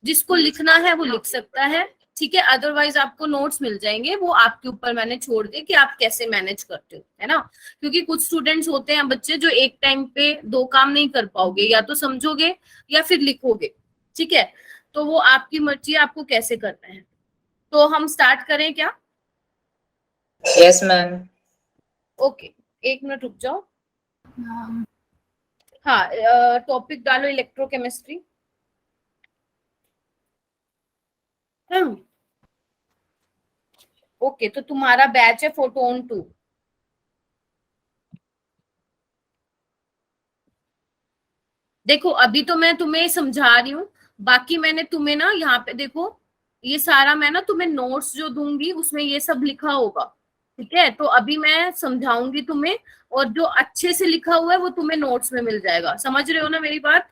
जिसको लिखना है वो लिख सकता है, ठीक है, अदरवाइज आपको नोट्स मिल जाएंगे, वो आपके ऊपर मैंने छोड़ दिए कि आप कैसे मैनेज करते हो, है ना। क्योंकि कुछ स्टूडेंट्स होते हैं बच्चे जो एक टाइम पे दो काम नहीं कर पाओगे, या तो समझोगे या फिर लिखोगे, ठीक है, तो वो आपकी मर्जी है आपको कैसे करना है। तो हम स्टार्ट करें क्या? Yes ma'am. ओके, एक मिनट रुक जाओ। हाँ, टॉपिक डालो इलेक्ट्रोकेमिस्ट्री। ओके, तो तुम्हारा बैच है फोटोन 2। देखो अभी तो मैं तुम्हें समझा रही हूँ, बाकी मैंने तुम्हें ना यहाँ पे देखो, ये सारा मैं ना तुम्हें नोट्स जो दूंगी उसमें ये सब लिखा होगा, ठीक है। तो अभी मैं समझाऊंगी तुम्हें, और जो अच्छे से लिखा हुआ है वो तुम्हें नोट्स में मिल जाएगा। समझ रहे हो ना मेरी बात?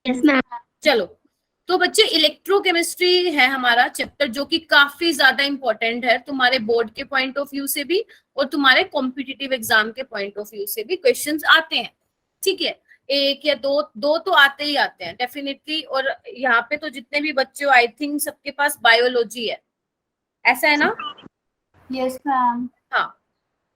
Yes ma'am. चलो, तो बच्चे इलेक्ट्रोकेमिस्ट्री है हमारा चैप्टर, जो कि काफी ज्यादा इंपॉर्टेंट है तुम्हारे बोर्ड के पॉइंट ऑफ व्यू से भी, और तुम्हारे कॉम्पिटिटिव एग्जाम के पॉइंट ऑफ व्यू से भी क्वेश्चंस आते हैं, ठीक है। एक या दो दो तो आते ही आते हैं डेफिनेटली। और यहाँ पे तो जितने भी बच्चे हो, आई थिंक सबके पास बायोलॉजी है, ऐसा है ना? Yes ma'am. हाँ,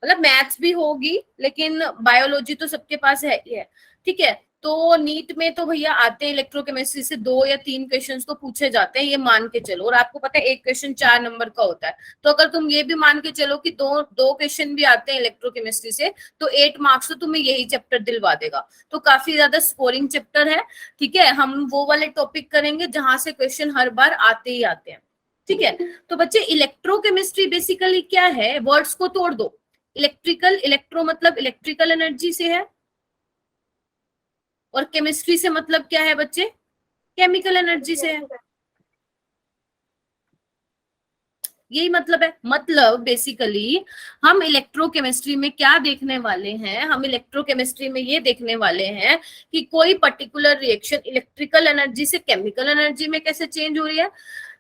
मतलब मैथ्स भी होगी, लेकिन बायोलॉजी तो सबके पास है ही है, ठीक है। तो नीट में तो भैया आते हैं इलेक्ट्रोकेमिस्ट्री से 2 या 3 क्वेश्चंस तो पूछे जाते हैं, ये मान के चलो। और आपको पता है एक क्वेश्चन 4 नंबर का होता है, तो अगर तुम ये भी मान के चलो कि दो दो क्वेश्चन भी आते हैं इलेक्ट्रोकेमिस्ट्री से, तो 8 मार्क्स तो तुम्हें यही चैप्टर दिलवा देगा। तो काफी ज्यादा स्कोरिंग चैप्टर है, ठीक है। हम वो वाले टॉपिक करेंगे जहां से क्वेश्चन हर बार आते ही आते हैं, ठीक है। तो बच्चे इलेक्ट्रोकेमिस्ट्री बेसिकली क्या है, वर्ड्स को तोड़ दो। इलेक्ट्रिकल, इलेक्ट्रो मतलब इलेक्ट्रिकल एनर्जी से है, और केमिस्ट्री से मतलब क्या है बच्चे? केमिकल एनर्जी से है। यही मतलब है। मतलब बेसिकली हम इलेक्ट्रोकेमिस्ट्री में क्या देखने वाले हैं, हम इलेक्ट्रोकेमिस्ट्री में ये देखने वाले हैं कि कोई पर्टिकुलर रिएक्शन इलेक्ट्रिकल एनर्जी से केमिकल एनर्जी में कैसे चेंज हो रही है,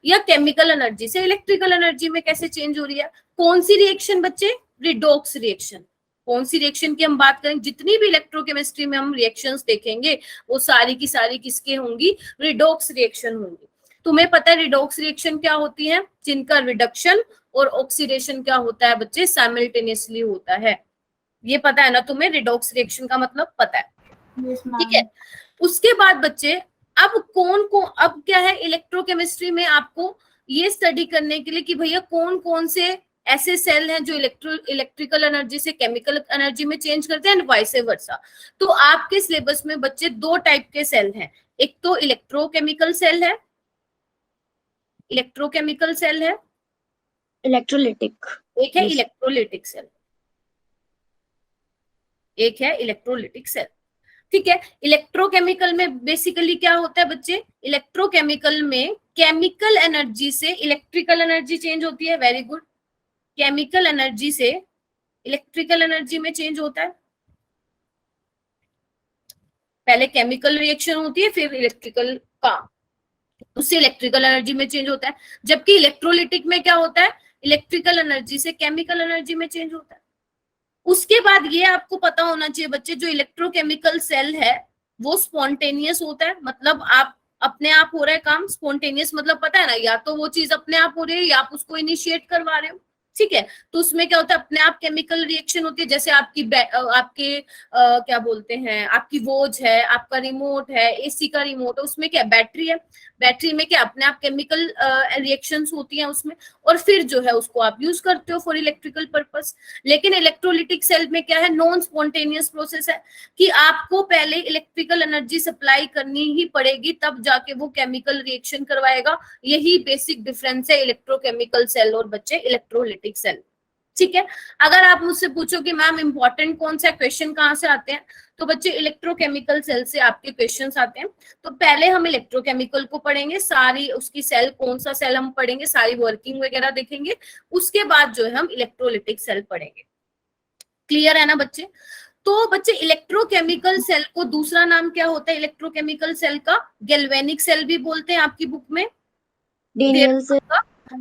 या केमिकल एनर्जी से इलेक्ट्रिकल एनर्जी में कैसे चेंज हो रही है। कौन सी रिएक्शन बच्चे? Redox reaction. कौन सी रिएक्शन की हम बात करें, जितनी भी इलेक्ट्रोकेमिस्ट्री में हम रिएक्शंस देखेंगे वो सारी की सारी किसके होंगी? रिडॉक्स रिएक्शन होंगी। तुम्हें पता है रिडॉक्स रिएक्शन क्या होती है? जिनका रिडक्शन और ऑक्सीडेशन क्या होता है बच्चे? साइमल्टेनियसली होता है। ये पता है ना तुम्हें? रिडॉक्स रिएक्शन का मतलब पता है, ठीक है। उसके बाद बच्चे अब अब क्या है इलेक्ट्रोकेमिस्ट्री में आपको ये स्टडी करने के लिए कि भैया कौन कौन से ऐसे सेल हैं जो इलेक्ट्रिकल एनर्जी से केमिकल एनर्जी में चेंज करते हैं, एंड वाइस वर्सा। तो आपके सिलेबस में बच्चे 2 टाइप के सेल हैं, एक तो इलेक्ट्रोकेमिकल सेल है, इलेक्ट्रोकेमिकल सेल है, इलेक्ट्रोलिटिक। एक है इलेक्ट्रोलिटिक सेल, एक है इलेक्ट्रोलिटिक सेल, ठीक है। इलेक्ट्रोकेमिकल में बेसिकली क्या होता है बच्चे? इलेक्ट्रोकेमिकल में केमिकल एनर्जी से इलेक्ट्रिकल एनर्जी चेंज होती है, वेरी गुड। केमिकल एनर्जी से इलेक्ट्रिकल एनर्जी में चेंज होता है। पहले केमिकल रिएक्शन होती है, फिर इलेक्ट्रिकल का, उससे इलेक्ट्रिकल एनर्जी में चेंज होता है। जबकि इलेक्ट्रोलिटिक में क्या होता है? इलेक्ट्रिकल एनर्जी से केमिकल एनर्जी में चेंज होता है। उसके बाद ये आपको पता होना चाहिए बच्चे, जो इलेक्ट्रोकेमिकल सेल है वो स्पॉन्टेनियस होता है, मतलब आप अपने आप हो रहा है काम। स्पॉन्टेनियस मतलब पता है ना, या तो वो चीज अपने आप हो रही है या आप उसको इनिशिएट करवा रहे हो, ठीक है। तो उसमें क्या होता है? अपने आप केमिकल रिएक्शन होती है, जैसे आपके क्या बोलते हैं, आपकी वॉच है, आपका रिमोट है, एसी का रिमोट है, उसमें क्या बैटरी है, बैटरी में क्या अपने आप केमिकल रिएक्शंस होती हैं उसमें, और फिर जो है उसको आप यूज करते हो फॉर इलेक्ट्रिकल पर्पस। लेकिन इलेक्ट्रोलिटिक सेल में क्या है? नॉन स्पॉन्टेनियस प्रोसेस है, कि आपको पहले इलेक्ट्रिकल एनर्जी सप्लाई करनी ही पड़ेगी, तब जाके वो केमिकल रिएक्शन करवाएगा। यही बेसिक डिफरेंस है इलेक्ट्रोकेमिकल सेल और बच्चे इलेक्ट्रोलिटिक सेल, ठीक है। अगर आप मुझसे पूछो कि मैम इंपॉर्टेंट कौन सा क्वेश्चन कहाँ से आते हैं, तो बच्चे इलेक्ट्रोकेमिकल सेल से आपके क्वेश्चंस आते हैं। तो पहले हम इलेक्ट्रोकेमिकल को पढ़ेंगे, सारी उसकी सेल, कौन सा सेल हम पढ़ेंगे, सारी वर्किंग वगैरह देखेंगे। उसके बाद जो है हम इलेक्ट्रोलिटिक सेल पढ़ेंगे। क्लियर है ना बच्चे? तो बच्चे इलेक्ट्रोकेमिकल सेल को दूसरा नाम क्या होता है? इलेक्ट्रोकेमिकल सेल का गैल्वेनिक सेल भी बोलते हैं आपकी बुक में, डेनियल से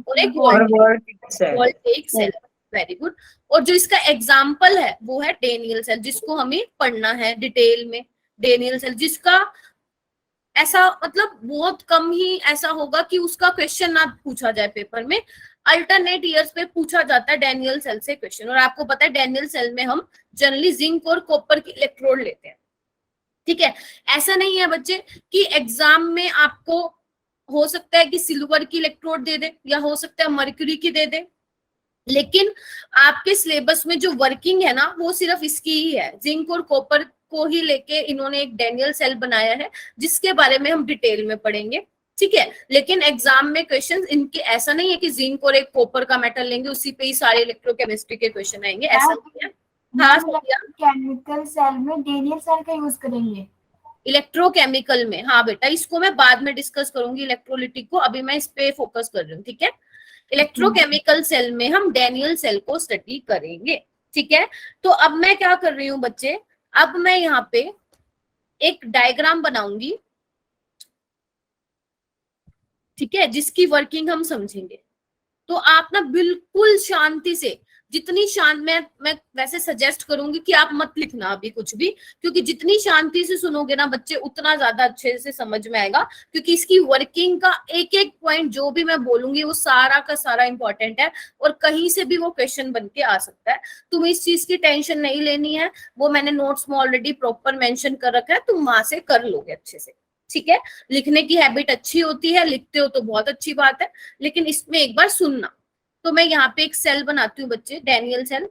और एक वोल्टेइक सेल, वेरी गुड। और जो इसका एग्जाम्पल है वो है डेनियल सेल, जिसको हमें पढ़ना है डिटेल में। डेनियल सेल जिसका ऐसा मतलब बहुत कम ही ऐसा होगा कि उसका क्वेश्चन ना पूछा जाए पेपर में। अल्टरनेट ईयर्स पे पूछा जाता है डैनियल सेल से क्वेश्चन। और आपको पता है डैनियल सेल में हम जनरली जिंक और कॉपर की इलेक्ट्रोड लेते हैं, ठीक है। ऐसा नहीं है बच्चे कि एग्जाम में आपको हो सकता है कि सिल्वर की इलेक्ट्रोड दे दे या हो सकता है मर्क्यूरी की दे दे, लेकिन आपके सिलेबस में जो वर्किंग है ना वो सिर्फ इसकी ही है, जिंक और कॉपर को ही लेके इन्होंने एक डैनियल सेल बनाया है जिसके बारे में हम डिटेल में पढ़ेंगे, ठीक है। लेकिन एग्जाम में क्वेश्चन इनके ऐसा नहीं है कि जिंक और एक कॉपर का मेटल लेंगे उसी पे ही सारे इलेक्ट्रोकेमिस्ट्री के क्वेश्चन आएंगे, ऐसा नहीं है। हाँ केमिकल सेल में डैनियल सेल का यूज करेंगे इलेक्ट्रोकेमिकल में। हाँ बेटा, इसको मैं बाद में डिस्कस करूंगी इलेक्ट्रोलिटिक को, अभी मैं इस पे फोकस कर रही हूँ, ठीक है। इलेक्ट्रोकेमिकल सेल में हम डैनियल सेल को स्टडी करेंगे, ठीक है। तो अब मैं क्या कर रही हूँ बच्चे, अब मैं यहाँ पे एक डायग्राम बनाऊंगी, ठीक है, जिसकी वर्किंग हम समझेंगे। तो आप ना बिल्कुल शांति से, जितनी शांत, मैं वैसे सजेस्ट करूंगी कि आप मत लिखना अभी कुछ भी, क्योंकि जितनी शांति से सुनोगे ना बच्चे उतना ज्यादा अच्छे से समझ में आएगा, क्योंकि इसकी वर्किंग का एक एक पॉइंट जो भी मैं बोलूंगी वो सारा का सारा इंपॉर्टेंट है और कहीं से भी वो क्वेश्चन बन के आ सकता है। तुम इस चीज की टेंशन नहीं लेनी है, वो मैंने नोट्स में ऑलरेडी प्रॉपर मेंशन कर रखा है, तुम वहां से कर लोगे अच्छे से, ठीक है। लिखने की हैबिट अच्छी होती है, लिखते हो तो बहुत अच्छी बात है, लेकिन इसमें एक बार सुनना। तो मैं यहाँ पे एक सेल बनाती हूँ बच्चे, डैनियल सेल।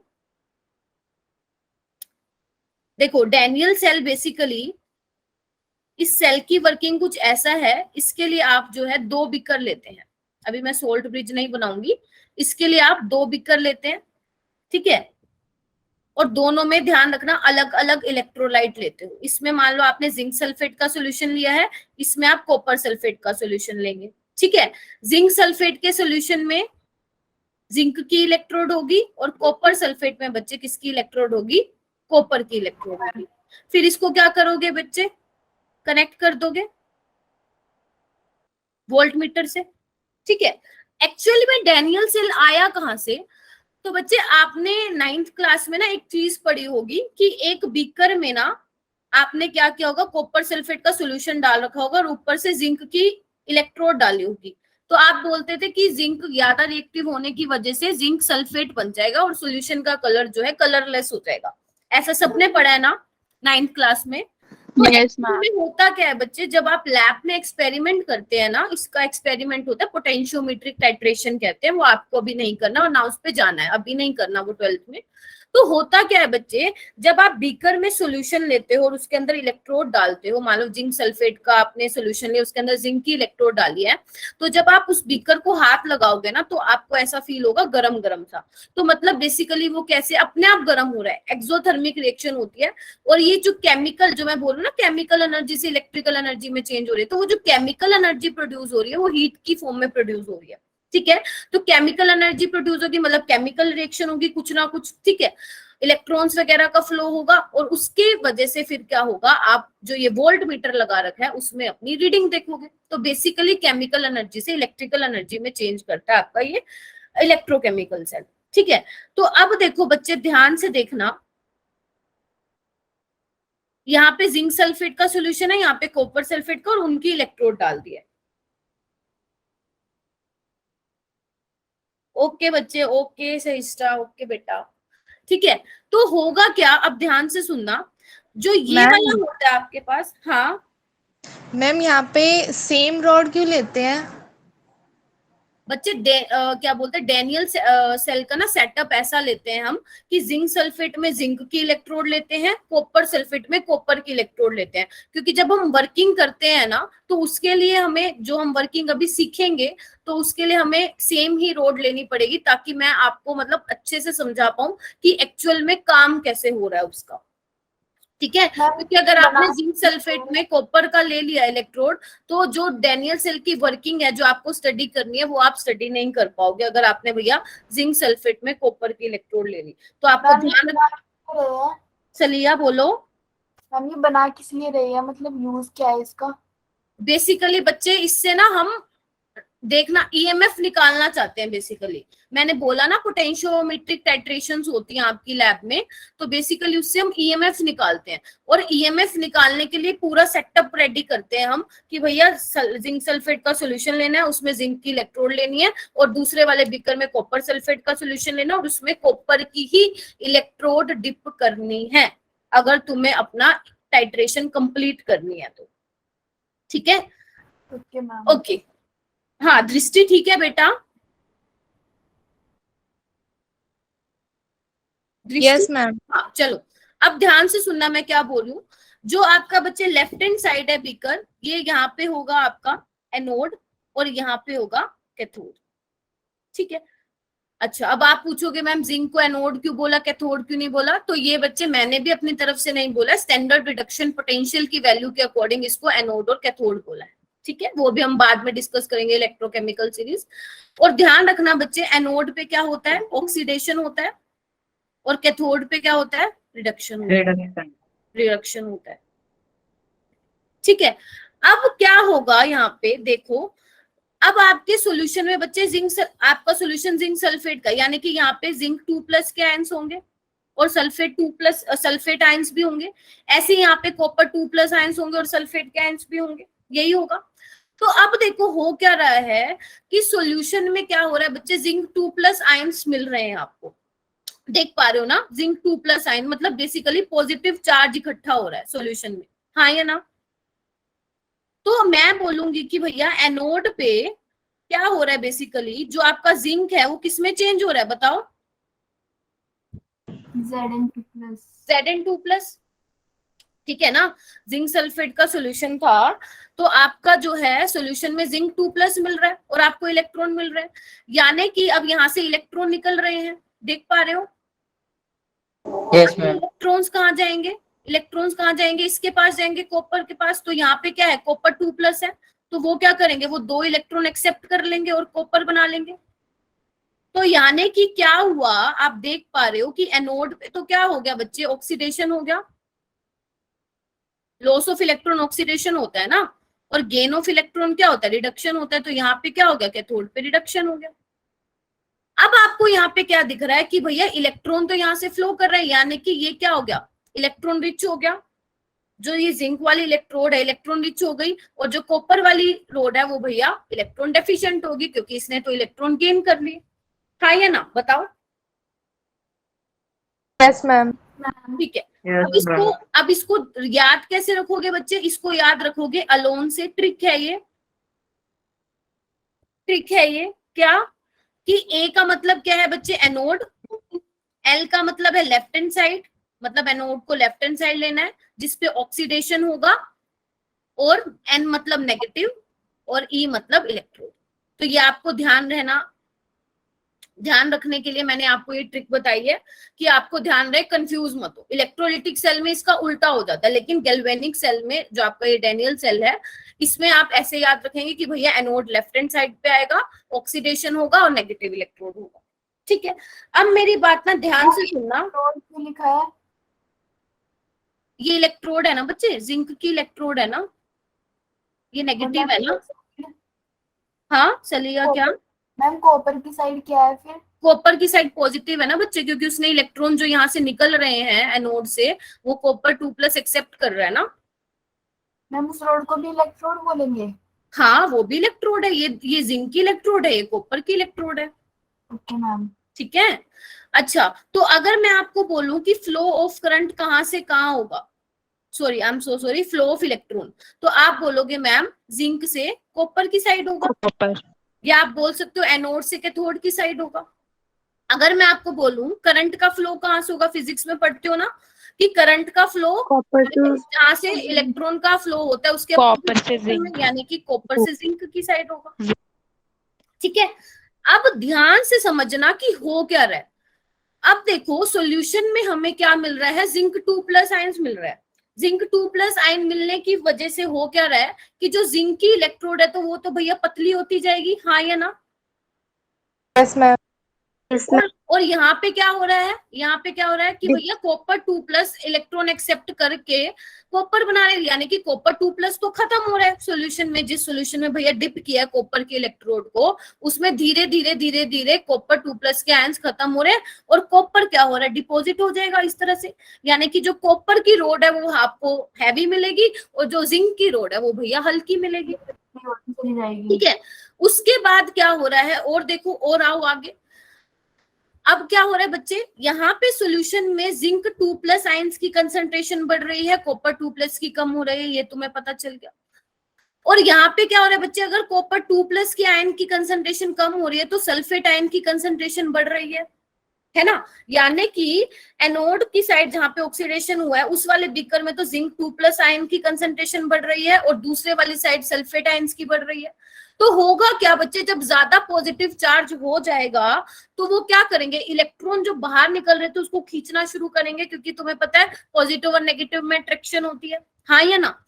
देखो डैनियल सेल बेसिकली, इस सेल की वर्किंग कुछ ऐसा है। इसके लिए आप जो है 2 बीकर लेते हैं, अभी मैं सोल्ट ब्रिज नहीं बनाऊंगी, इसके लिए आप 2 बीकर लेते हैं, ठीक है। और दोनों में ध्यान रखना अलग अलग इलेक्ट्रोलाइट लेते हो। इसमें मान लो आपने जिंक सल्फेट का सोल्यूशन लिया है, इसमें आप कॉपर सल्फेट का सोल्यूशन लेंगे, ठीक है। जिंक सल्फेट के सोल्यूशन में जिंक की इलेक्ट्रोड होगी और कॉपर सल्फेट में बच्चे किसकी इलेक्ट्रोड होगी, कॉपर की इलेक्ट्रोड होगी। फिर इसको क्या करोगे बच्चे, कनेक्ट कर दोगे वोल्ट मीटर से, ठीक है। एक्चुअली में डैनियल सेल आया कहां से, तो बच्चे आपने 9th क्लास में ना एक चीज पढ़ी होगी कि एक बीकर में ना आपने क्या किया होगा, कॉपर सल्फेट का सोल्यूशन डाल रखा होगा और ऊपर से जिंक की इलेक्ट्रोड डाली होगी। तो आप बोलते थे कि जिंक ज्यादा रिएक्टिव होने की वजह से जिंक सल्फेट बन जाएगा और सॉल्यूशन का कलर जो है कलरलेस हो जाएगा। ऐसा सबने पढ़ा है ना 9th क्लास में। तो Yes, में होता क्या है बच्चे, जब आप लैब में एक्सपेरिमेंट करते हैं ना, इसका एक्सपेरिमेंट होता है पोटेंशियोमेट्रिक टाइट्रेशन कहते हैं, वो आपको अभी नहीं करना और ना उस पे जाना है, अभी नहीं करना वो 12th में। तो होता क्या है बच्चे, जब आप बीकर में सॉल्यूशन लेते हो और उसके अंदर इलेक्ट्रोड डालते हो, मान लो जिंक सल्फेट का आपने सॉल्यूशन लिया, उसके अंदर जिंक की इलेक्ट्रोड डाली है, तो जब आप उस बीकर को हाथ लगाओगे ना तो आपको ऐसा फील होगा गरम गरम सा। तो मतलब बेसिकली वो कैसे अपने आप गर्म हो रहा है, एक्सोथर्मिक रिएक्शन होती है। और ये जो केमिकल, जो मैं बोल रही हूँ ना केमिकल एनर्जी से इलेक्ट्रिकल एनर्जी में चेंज हो रही है, तो वो जो केमिकल एनर्जी प्रोड्यूस हो रही है वो हीट की फॉर्म में प्रोड्यूस हो रही है, ठीक है। तो केमिकल एनर्जी प्रोड्यूस होगी मतलब केमिकल रिएक्शन होगी कुछ ना कुछ, ठीक है। इलेक्ट्रॉन्स वगैरह का फ्लो होगा और उसके वजह से फिर क्या होगा, आप जो ये वोल्ट मीटर लगा रखा है उसमें अपनी रीडिंग देखोगे। तो बेसिकली केमिकल एनर्जी से इलेक्ट्रिकल एनर्जी में चेंज करता है आपका ये इलेक्ट्रोकेमिकल सेल, ठीक है। तो अब देखो बच्चे ध्यान से देखना, यहाँ पे जिंक सल्फेट का सॉल्यूशन है, यहाँ पे कॉपर सल्फेट का, और उनकी इलेक्ट्रोड डाल दी है। ओके बच्चे, ओके सहिष्ठा, ओके बेटा, ठीक है। तो होगा क्या, अब ध्यान से सुनना, जो ये मैम वाला होता है आपके पास, हाँ मैम यहाँ पे सेम रॉड क्यों लेते हैं? बच्चे क्या बोलते हैं, डैनियल सेल का ना सेटअप ऐसा लेते हैं हम कि जिंक सल्फेट में जिंक की इलेक्ट्रोड लेते हैं, कॉपर सल्फेट में कॉपर की इलेक्ट्रोड लेते हैं, क्योंकि जब हम वर्किंग करते हैं ना तो उसके लिए हमें, जो हम वर्किंग अभी सीखेंगे तो उसके लिए हमें सेम ही रोड लेनी पड़ेगी, ताकि मैं आपको मतलब अच्छे से समझा पाऊं कि एक्चुअल में काम कैसे हो रहा है उसका, ठीक है। क्योंकि अगर आपने जिंक सल्फेट में कॉपर का ले लिया इलेक्ट्रोड, तो जो डैनियल सेल की वर्किंग है जो आपको स्टडी करनी है वो आप स्टडी नहीं कर पाओगे अगर आपने भैया जिंक सल्फेट में कॉपर की इलेक्ट्रोड ले ली। तो आपको ध्यान रखना। सलिया बोलो। हम ये बना किस लिए रहे हैं, मतलब यूज क्या है इसका? बेसिकली बच्चे इससे ना हम देखना, ईएमएफ निकालना चाहते हैं बेसिकली। मैंने बोला ना पोटेंशियोमेट्रिक टाइट्रेशंस होती हैं आपकी लैब में, तो बेसिकली उससे हम ईएमएफ निकालते हैं। और ईएमएफ निकालने के लिए पूरा सेटअप रेडी करते हैं हम कि भैया जिंक सल्फेट का सोल्यूशन लेना है, उसमें जिंक की इलेक्ट्रोड लेनी है, और दूसरे वाले बीकर में कॉपर सल्फेट का सोल्यूशन लेना है, और उसमें कॉपर की ही इलेक्ट्रोड डिप करनी है, अगर तुम्हें अपना टाइट्रेशन कंप्लीट करनी है तो। ठीक है, ओके मैम। ओके। हाँ दृष्टि ठीक है बेटा? Yes ma'am. हाँ चलो, अब ध्यान से सुनना मैं क्या बोल रही हूँ। जो आपका बच्चे लेफ्ट हैंड साइड है बीकर, ये यहाँ पे होगा आपका एनोड और यहाँ पे होगा कैथोड। ठीक है, अच्छा अब आप पूछोगे मैम जिंक को एनोड क्यों बोला, कैथोड क्यों नहीं बोला? तो ये बच्चे मैंने भी अपनी तरफ से नहीं बोला, स्टैंडर्ड रिडक्शन पोटेंशियल की वैल्यू के अकॉर्डिंग इसको एनोड और कैथोड बोला है। ठीक है, वो भी हम बाद में डिस्कस करेंगे इलेक्ट्रोकेमिकल सीरीज। और ध्यान रखना बच्चे, एनोड पे क्या होता है? ऑक्सीडेशन होता है, और कैथोड पे क्या होता है? रिडक्शन होता है, रिडक्शन होता है। ठीक है, अब क्या होगा यहाँ पे देखो, अब आपके सॉल्यूशन में बच्चे आपका सॉल्यूशन जिंक सल्फेट का, यानी कि यहाँ पे जिंक 2+ के आयंस होंगे और सल्फेट 2+ सल्फेट आयंस भी होंगे। ऐसे यहाँ पे कॉपर 2+ आयंस होंगे और सल्फेट के आयंस भी होंगे, यही होगा। तो अब देखो हो क्या रहा है कि सॉल्यूशन में क्या हो रहा है बच्चे, जिंक 2+ आयंस मिल रहे हैं आपको, देख पा रहे हो ना? जिंक 2+ आयन मतलब बेसिकली पॉजिटिव चार्ज इकट्ठा हो रहा है सॉल्यूशन में, हाँ या ना? तो मैं बोलूंगी कि भैया एनोड पे क्या हो रहा है, बेसिकली जो आपका जिंक है वो किसमें चेंज हो रहा है बताओ? Zn2+। Zn2+। ठीक है ना, जिंक सल्फेट का सॉल्यूशन था, तो आपका जो है सॉल्यूशन में जिंक 2+ मिल रहा है और आपको इलेक्ट्रॉन मिल रहा है, यानी कि अब यहाँ से इलेक्ट्रॉन निकल रहे हैं, देख पा रहे हो? Yes ma'am. इलेक्ट्रॉन्स कहाँ जाएंगे? इलेक्ट्रॉन्स कहाँ जाएंगे? इसके पास जाएंगे, कॉपर के पास। तो यहाँ पे क्या है, कॉपर 2+ है, तो वो क्या करेंगे, वो 2 इलेक्ट्रॉन एक्सेप्ट कर लेंगे और कॉपर बना लेंगे। तो यानी कि क्या हुआ, आप देख पा रहे हो कि एनोड पे तो क्या हो गया बच्चे, ऑक्सीडेशन हो गया, लॉस ऑफ इलेक्ट्रॉन ऑक्सीडेशन होता है ना, और गेन ऑफ इलेक्ट्रॉन क्या होता है, रिडक्शन होता है। तो यहाँ पे क्या हो गया, कैथोड पे रिडक्शन हो गया। अब आपको यहाँ पे क्या दिख रहा है कि भैया इलेक्ट्रॉन तो यहाँ से फ्लो कर रहा है, यानी कि ये क्या हो गया, इलेक्ट्रॉन रिच हो गया। जो ये जिंक वाली इलेक्ट्रोड है इलेक्ट्रॉन रिच हो गई, और जो कॉपर वाली रोड है वो भैया इलेक्ट्रॉन डेफिशिएंट होगी, क्योंकि इसने तो इलेक्ट्रॉन गेन कर लिए, हाँ या ना बताओ? Yes ma'am. ठीक है, अब इसको याद कैसे रखोगे बच्चे? इसको याद रखोगे अलोन से। ट्रिक है ये, ट्रिक है ये क्या, कि ए का मतलब क्या है बच्चे, एनोड। एल का मतलब है लेफ्ट हैंड साइड, मतलब एनोड को लेफ्ट हैंड साइड लेना है जिसपे ऑक्सीडेशन होगा, और एन मतलब नेगेटिव, और ई मतलब इलेक्ट्रोड। तो ये आपको ध्यान रखने के लिए मैंने आपको ये ट्रिक बताई है कि आपको ध्यान रहे, कंफ्यूज मत हो। इलेक्ट्रोलिटिक सेल में इसका उल्टा हो जाता है, लेकिन गैल्वेनिक सेल में जो आपका ये डैनियल सेल है, इसमें आप ऐसे याद रखेंगे कि भैया एनोड लेफ्ट हैंड साइड पे आएगा, ऑक्सीडेशन होगा और नेगेटिव इलेक्ट्रोड होगा। ठीक है, अब मेरी बात ना ध्यान से सुनना। क्यों लिखा है? ये इलेक्ट्रोड है ना बच्चे, जिंक की इलेक्ट्रोड है ना, ये नेगेटिव है ना? हाँ चलिएगा क्या मैम, कॉपर की साइड क्या है फिर? कॉपर की साइड पॉजिटिव है ना बच्चे, क्योंकि उसने इलेक्ट्रॉन जो यहाँ से निकल रहे हैं एनोड से, वो कॉपर 2+ एक्सेप्ट कर रहा है ना। मैम उस रोड को भी इलेक्ट्रोड बोलेंगे? हाँ वो भी इलेक्ट्रोड है, ये जिंक की इलेक्ट्रोड है, ये कॉपर की इलेक्ट्रोड है। Okay ma'am. ठीक है, अच्छा तो अगर मैं आपको बोलूं कि फ्लो ऑफ करंट कहाँ से कहाँ होगा, sorry I am so sorry, flow of electron, तो आप बोलोगे मैम जिंक से कॉपर की साइड होगा, कॉपर। या आप बोल सकते हो एनोड से कैथोड की साइड होगा। अगर मैं आपको बोलूं करंट का फ्लो कहाँ से होगा, फिजिक्स में पढ़ते हो ना कि करंट का फ्लो कॉपर टू जहाँ से इलेक्ट्रॉन का फ्लो होता है उसके कॉपर से जिंक। यानी कि कॉपर से जिंक की साइड होगा। ठीक है, अब ध्यान से समझना कि हो क्या रहा है। अब देखो सॉल्यूशन में हमें क्या मिल रहा है, जिंक 2+ आयंस मिल रहा है। जिंक 2+ आयन मिलने की वजह से हो क्या रहा है कि जो जिंक की इलेक्ट्रोड है तो वो तो भैया पतली होती जाएगी, हाँ या ना? Yes ma'am. Yes, ma'am. और यहाँ पे क्या हो रहा है, यहाँ पे क्या हो रहा है कि भैया कॉपर 2+ इलेक्ट्रॉन एक्सेप्ट करके कॉपर बना रहे हैं, यानी कि कॉपर 2+ तो खत्म हो रहा है सोल्यूशन में। जिस सोल्यूशन में भैया डिप किया है कॉपर के इलेक्ट्रोड को, उसमें धीरे धीरे धीरे धीरे कॉपर 2+ के आयंस खत्म हो रहे हैं और कॉपर क्या हो रहा है, डिपॉजिट हो जाएगा इस तरह से। यानी कि जो कॉपर की रोड है वो आपको हैवी मिलेगी और जो जिंक की रोड है वो भैया हल्की मिलेगी। चली जाएगी। ठीक है, उसके बाद क्या हो रहा है, और देखो और आओ आगे। अब क्या हो रहा है बच्चे, यहाँ पे सॉल्यूशन में जिंक 2+ आयंस की कंसंट्रेशन बढ़ रही है, कॉपर 2+ की कम हो रही है, ये तुम्हें पता चल गया। और यहाँ पे क्या हो रहा है बच्चे, अगर कॉपर 2+ की आयन की कंसंट्रेशन कम हो रही है तो सल्फेट आयन की कंसंट्रेशन बढ़ रही है ना। यानी कि एनोड की साइड जहां पे ऑक्सीडेशन हुआ है उस वाले बीकर में तो जिंक 2+ आयन की कंसंट्रेशन बढ़ रही है और दूसरे वाली साइड सल्फेट आयंस की बढ़ रही है। तो होगा क्या बच्चे, जब ज्यादा पॉजिटिव चार्ज हो जाएगा तो वो क्या करेंगे, इलेक्ट्रॉन जो बाहर निकल रहे थे उसको खींचना शुरू करेंगे, क्योंकि तुम्हें पता है पॉजिटिव और नेगेटिव में अट्रैक्शन होती है, हाँ या ना।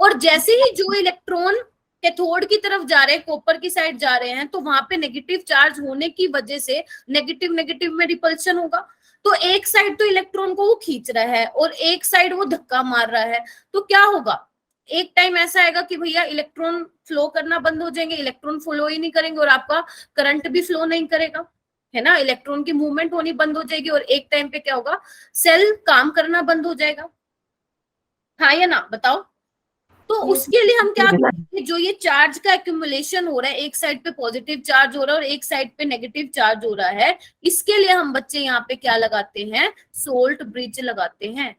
और जैसे ही जो इलेक्ट्रॉन कैथोड की तरफ जा रहे हैं, कॉपर की साइड जा रहे हैं, तो वहां पे नेगेटिव चार्ज होने की वजह से नेगेटिव नेगेटिव में रिपल्शन होगा। तो एक साइड तो इलेक्ट्रॉन को वो खींच रहा है और एक साइड वो धक्का मार रहा है, तो क्या होगा, एक टाइम ऐसा आएगा कि भैया इलेक्ट्रॉन फ्लो करना बंद हो जाएंगे, इलेक्ट्रॉन फ्लो ही नहीं करेंगे और आपका करंट भी फ्लो नहीं करेगा, है ना। इलेक्ट्रॉन की मूवमेंट होनी बंद हो जाएगी और एक टाइम पे क्या होगा, सेल काम करना बंद हो जाएगा, हाँ या ना, बताओ। तो उसके लिए हम क्या करेंगे, जो ये चार्ज का एक्यूमुलेशन हो रहा है, एक साइड पे पॉजिटिव चार्ज हो रहा है और एक साइड पे नेगेटिव चार्ज हो रहा है, इसके लिए हम बच्चे यहाँ पे क्या लगाते हैं, सोल्ट ब्रिज लगाते हैं।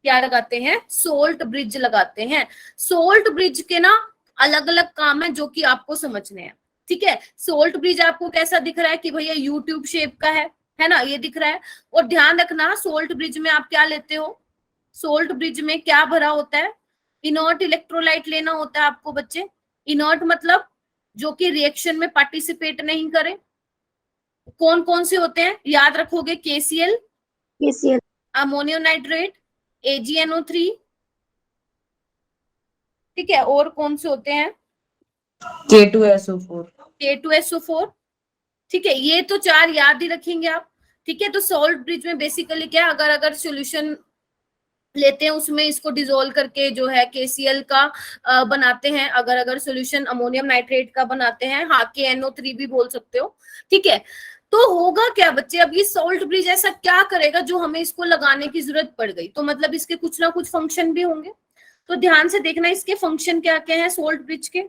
क्या लगाते हैं, सोल्ट ब्रिज लगाते हैं। सोल्ट ब्रिज के ना अलग अलग काम है जो कि आपको समझने हैं, ठीक है। सोल्ट ब्रिज आपको कैसा दिख रहा है कि भैया यूट्यूब शेप का है ना, ये दिख रहा है। और ध्यान रखना सोल्ट ब्रिज में आप क्या लेते हो, सोल्ट ब्रिज में क्या भरा होता है, इनर्ट इलेक्ट्रोलाइट लेना होता है आपको बच्चे। इनर्ट मतलब जो कि रिएक्शन में पार्टिसिपेट नहीं करे। कौन कौन से होते हैं, याद रखोगे, KCl, KCl, ammonium nitrate, AgNO3, ठीक है, और कौन से होते हैं, K2SO4, K2SO4, ठीक है। ये तो 4 याद ही रखेंगे आप, ठीक है। तो सॉल्ट ब्रिज में बेसिकली क्या, अगर सॉल्यूशन लेते हैं उसमें इसको डिसॉल्व करके जो है KCl का बनाते हैं, अगर सॉल्यूशन अमोनियम नाइट्रेट का बनाते हैं, हाँ KNO3 भी बोल सकते हो, ठीक है। तो होगा क्या बच्चे, अब ये सॉल्ट ब्रिज ऐसा क्या करेगा जो हमें इसको लगाने की जरूरत पड़ गई, तो मतलब इसके कुछ ना कुछ फंक्शन भी होंगे। तो ध्यान से देखना इसके फंक्शन क्या क्या है सोल्ट ब्रिज के।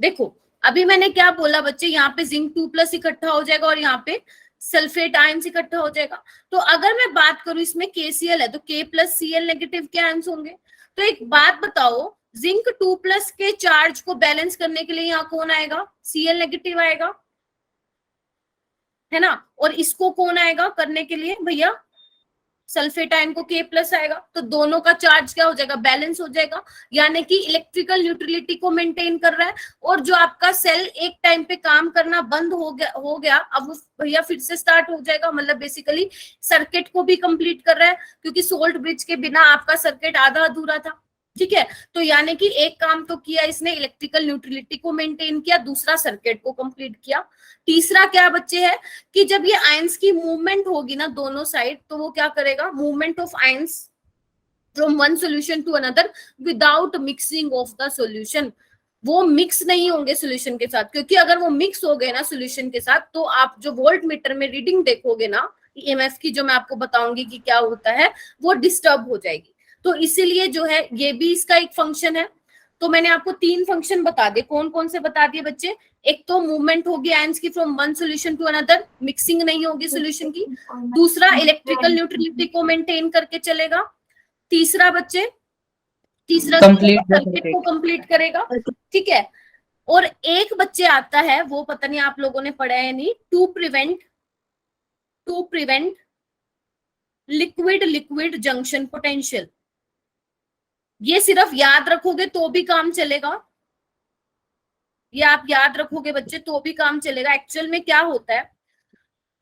देखो अभी मैंने क्या बोला बच्चे, यहाँ पे जिंक 2+ इकट्ठा हो जाएगा और यहाँ पे सल्फेट आयंस इकट्ठा हो जाएगा। तो अगर मैं बात करूं इसमें KCl है तो K+Cl नेगेटिव के आयंस होंगे। तो एक बात बताओ, जिंक 2+ के चार्ज को बैलेंस करने के लिए यहाँ कौन आएगा, Cl नेगेटिव आएगा, है ना। और इसको कौन आएगा करने के लिए भैया, सल्फेट आयन को K+ आएगा। तो दोनों का चार्ज क्या हो जाएगा, बैलेंस हो जाएगा, यानी कि इलेक्ट्रिकल न्यूट्रलिटी को मेंटेन कर रहा है। और जो आपका सेल एक टाइम पे काम करना बंद हो गया अब वो भैया फिर से स्टार्ट हो जाएगा, मतलब बेसिकली सर्किट को भी कंप्लीट कर रहा है, क्योंकि सोल्ट ब्रिज के बिना आपका सर्किट आधा अधूरा था, ठीक है। तो यानी कि एक काम तो किया इसने, इलेक्ट्रिकल न्यूट्रलिटी को मेंटेन किया, दूसरा सर्किट को कंप्लीट किया। तीसरा क्या बच्चे है कि जब ये आयंस की मूवमेंट होगी ना दोनों साइड, तो वो क्या करेगा, movement of ions from one solution to another without mixing of the solution. वो मिक्स नहीं होंगे सॉल्यूशन के साथ, क्योंकि अगर वो मिक्स हो गए ना सॉल्यूशन के साथ तो आप जो वोल्ट मीटर में रीडिंग देखोगे ना EMF की, जो मैं आपको बताऊंगी कि क्या होता है, वो डिस्टर्ब हो जाएगी। तो इसीलिए जो है ये भी इसका एक फंक्शन है। तो मैंने आपको 3 फंक्शन बता दिए, कौन कौन से बता दिए बच्चे, एक तो मूवमेंट होगी आयंस की from one solution to another, mixing नहीं होगी सॉल्यूशन की। दूसरा इलेक्ट्रिकल न्यूट्रलिटी को मेंटेन करके चलेगा। तीसरा बच्चे, तीसरा सर्किट को कंप्लीट करेगा, ठीक है। और एक बच्चे आता है, वो पता नहीं आप लोगों ने पढ़ा है नहीं, to prevent liquid liquid junction potential. ये सिर्फ याद रखोगे तो भी काम चलेगा, ये आप याद रखोगे बच्चे तो भी काम चलेगा। एक्चुअल में क्या होता है,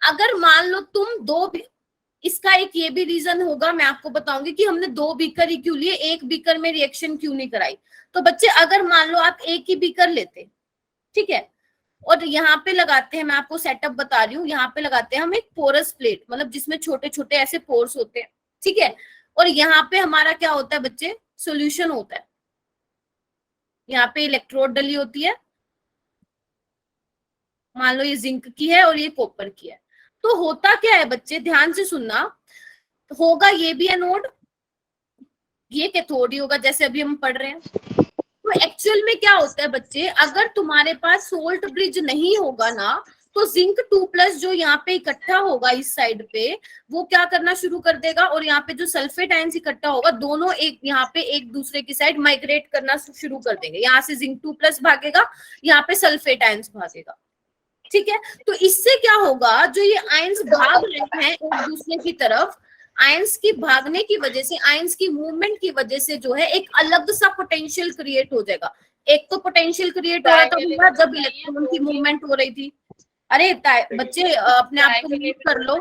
अगर मान लो तुम इसका एक ये भी रीजन होगा, मैं आपको बताऊंगी कि हमने 2 बीकर ही क्यों लिए, एक बीकर में रिएक्शन क्यों नहीं कराई। तो बच्चे अगर मान लो आप एक ही बीकर लेते, ठीक है, और यहाँ पे लगाते हैं, मैं आपको सेटअप बता रही हूँ, यहाँ पे लगाते हैं हम एक पोरस प्लेट, मतलब जिसमें छोटे छोटे ऐसे पोर्स होते हैं, ठीक है, और यहाँ पे हमारा क्या होता है बच्चे, सॉल्यूशन होता है, यहाँ पे इलेक्ट्रोड डली होती है, मान लो ये जिंक की है और ये कॉपर की है। तो होता क्या है बच्चे, ध्यान से सुनना, होगा ये भी एनोड, ये कैथोड ही होगा जैसे अभी हम पढ़ रहे हैं। तो एक्चुअल में क्या होता है बच्चे, अगर तुम्हारे पास सोल्ट ब्रिज नहीं होगा ना, तो जिंक 2+ जो यहाँ पे इकट्ठा होगा इस साइड पे, वो क्या करना शुरू कर देगा, और यहाँ पे जो सल्फेट आयंस इकट्ठा होगा, दोनों एक यहाँ पे एक दूसरे की साइड माइग्रेट करना शुरू कर देंगे। यहाँ से जिंक 2+ भागेगा, यहाँ पे सल्फेट आयंस भागेगा, ठीक है। तो इससे क्या होगा, जो ये आयंस भाग रहे हैं एक दूसरे की तरफ, आयंस की भागने की वजह से, आयंस की मूवमेंट की वजह से जो है एक अलग सा पोटेंशियल क्रिएट हो जाएगा। एक तो पोटेंशियल क्रिएट हो रहा था जब इलेक्ट्रॉन की मूवमेंट हो रही थी, अरे बच्चे अपने आप को म्यूट कर लो,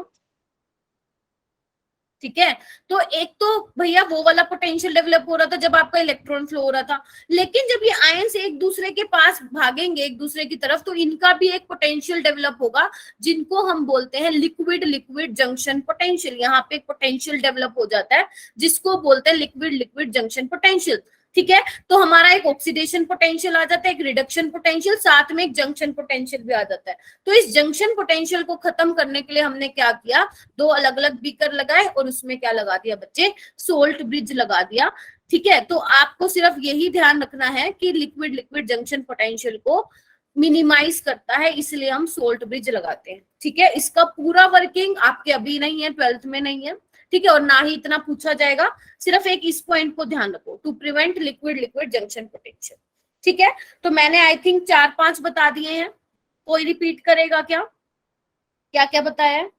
ठीक है। तो एक तो भैया वो वाला पोटेंशियल डेवलप हो रहा था जब आपका इलेक्ट्रॉन फ्लो हो रहा था, लेकिन जब ये आयंस एक दूसरे के पास भागेंगे एक दूसरे की तरफ, तो इनका भी एक पोटेंशियल डेवलप होगा, जिनको हम बोलते हैं लिक्विड लिक्विड जंक्शन पोटेंशियल। यहाँ पे एक पोटेंशियल डेवलप हो जाता है जिसको बोलते हैं लिक्विड लिक्विड जंक्शन पोटेंशियल, ठीक है। तो हमारा एक ऑक्सीडेशन पोटेंशियल आ जाता है, एक रिडक्शन पोटेंशियल, साथ में एक जंक्शन पोटेंशियल भी आ जाता है। तो इस जंक्शन पोटेंशियल को खत्म करने के लिए हमने क्या किया, दो अलग अलग बीकर लगाए और उसमें क्या लगा दिया बच्चे, सोल्ट ब्रिज लगा दिया, ठीक है। तो आपको सिर्फ यही ध्यान रखना है कि लिक्विड लिक्विड जंक्शन पोटेंशियल को मिनिमाइज करता है, इसलिए हम सोल्ट ब्रिज लगाते हैं, ठीक है। इसका पूरा वर्किंग आपके अभी नहीं है, 12th में नहीं है, ठीक है, और ना ही इतना पूछा जाएगा, सिर्फ एक इस पॉइंट को ध्यान रखो, to prevent liquid liquid junction potential, ठीक है। तो मैंने आई थिंक 4-5 बता दिए हैं, कोई रिपीट करेगा क्या, क्या क्या बताया है?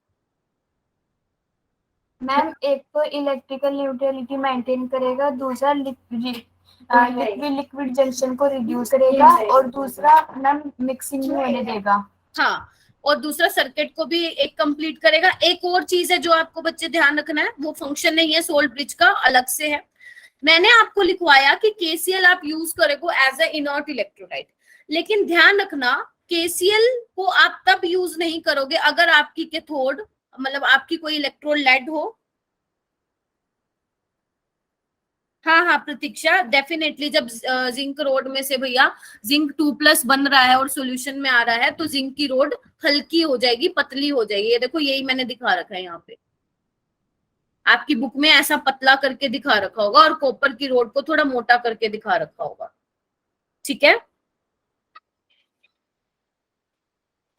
मैम एक तो इलेक्ट्रिकल न्यूट्रलिटी मेंटेन करेगा, दूसरा लिक्विड लिक्विड जंक्शन को रिड्यूस करेगा, और दूसरा मैम मिक्सिंग नहीं होने देगा। हाँ, और दूसरा सर्किट को भी एक कंप्लीट करेगा। एक और चीज है जो आपको बच्चे ध्यान रखना है, वो फंक्शन नहीं है सोल्ट ब्रिज का, अलग से है। मैंने आपको लिखवाया कि केसीएल आप यूज करोगे एज ए इनर्ट इलेक्ट्रोलाइट, लेकिन ध्यान रखना केसीएल को आप तब यूज नहीं करोगे अगर आपकी कैथोड, मतलब आपकी कोई इलेक्ट्रोड लेड हो। हाँ हाँ प्रतीक्षा, डेफिनेटली जब जिंक रोड में से भैया जिंक 2+ बन रहा है और सॉल्यूशन में आ रहा है, तो जिंक की रोड हल्की हो जाएगी, पतली हो जाएगी। ये देखो, यही मैंने दिखा रखा है यहाँ पे, आपकी बुक में ऐसा पतला करके दिखा रखा होगा, और कॉपर की रोड को थोड़ा मोटा करके दिखा रखा होगा, ठीक है,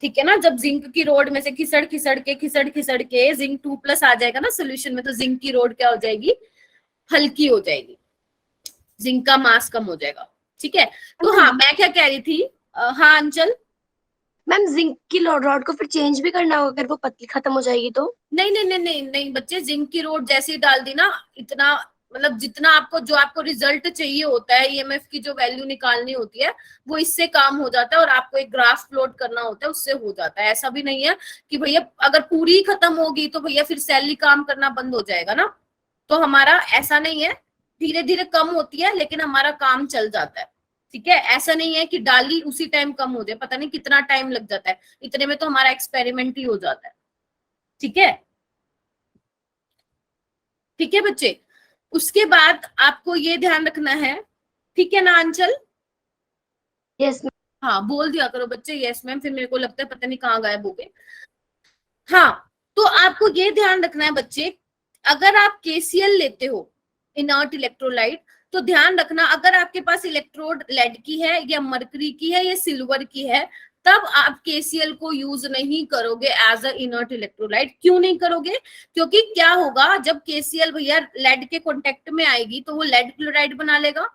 ठीक है ना। जब जिंक की रोड में से खिसड़ खिसड़ के जिंक 2+ आ जाएगा ना सोल्यूशन में, तो जिंक की रोड क्या हो जाएगी, हल्की हो जाएगी, जिंक का मास कम हो जाएगा, ठीक है। तो हाँ, मैं क्या कह रही थी, हाँ अंचल। मैम जिंक की रॉड को फिर चेंज भी करना होगा अगर वो पतली खत्म हो जाएगी तो? नहीं नहीं नहीं नहीं नहीं बच्चे, जिंक की रोड जैसे ही डाल दी ना, इतना मतलब जितना आपको, जो आपको रिजल्ट चाहिए होता है, ईएमएफ की जो वैल्यू निकालनी होती है, वो इससे काम हो जाता है, और आपको एक ग्राफ प्लॉट करना होता है, उससे हो जाता है। ऐसा भी नहीं है कि भैया अगर पूरी खत्म होगी तो भैया फिर सेल ही काम करना बंद हो जाएगा ना, तो हमारा ऐसा नहीं है, धीरे धीरे कम होती है लेकिन हमारा काम चल जाता है, ठीक है। ऐसा नहीं है कि डाली उसी टाइम कम हो जाए, पता नहीं कितना टाइम लग जाता है, इतने में तो हमारा एक्सपेरिमेंट ही हो जाता है, ठीक है, ठीक है बच्चे। उसके बाद आपको ये ध्यान रखना है, ठीक है ना अंचल? यस हाँ बोल दिया करो बच्चे यस मैम, फिर मेरे को लगता है पता नहीं कहाँ गायब हो गए। हाँ, तो आपको ये ध्यान रखना है बच्चे, अगर आप केसीएल लेते हो इनर्ट इलेक्ट्रोलाइट, तो ध्यान रखना अगर आपके पास इलेक्ट्रोड लेड की है या मरकरी की है या सिल्वर की है, तब आप केसीएल को यूज नहीं करोगे एज अ इनर्ट इलेक्ट्रोलाइट। क्यों नहीं करोगे? क्योंकि क्या होगा, जब केसीएल भैया लेड के कांटेक्ट में आएगी तो वो लेड क्लोराइड बना लेगा,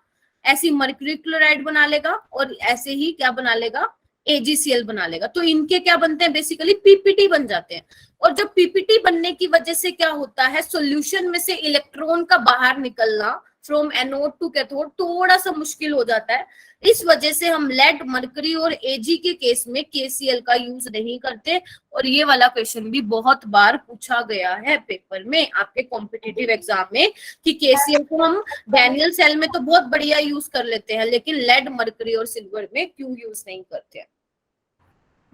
ऐसी मर्क्यूरी क्लोराइड बना लेगा, और ऐसे ही क्या बना लेगा, एजीसीएल बना लेगा। तो इनके क्या बनते हैं, बेसिकली पीपीटी बन जाते हैं। और जब पीपीटी बनने की वजह से क्या होता है, सॉल्यूशन में से इलेक्ट्रॉन का बाहर निकलना फ्रॉम एनोड टू कैथोड थोड़ा सा मुश्किल हो जाता है। इस वजह से हम लेड, मरकरी और एजी के केस में केसीएल का यूज नहीं करते। और ये वाला क्वेश्चन भी बहुत बार पूछा गया है पेपर में आपके कॉम्पिटिटिव एग्जाम में कि केसीएल को हम डैनियल सेल में तो बहुत बढ़िया यूज कर लेते हैं, लेकिन लेड, मरकरी और सिल्वर में क्यों यूज नहीं करते हैं।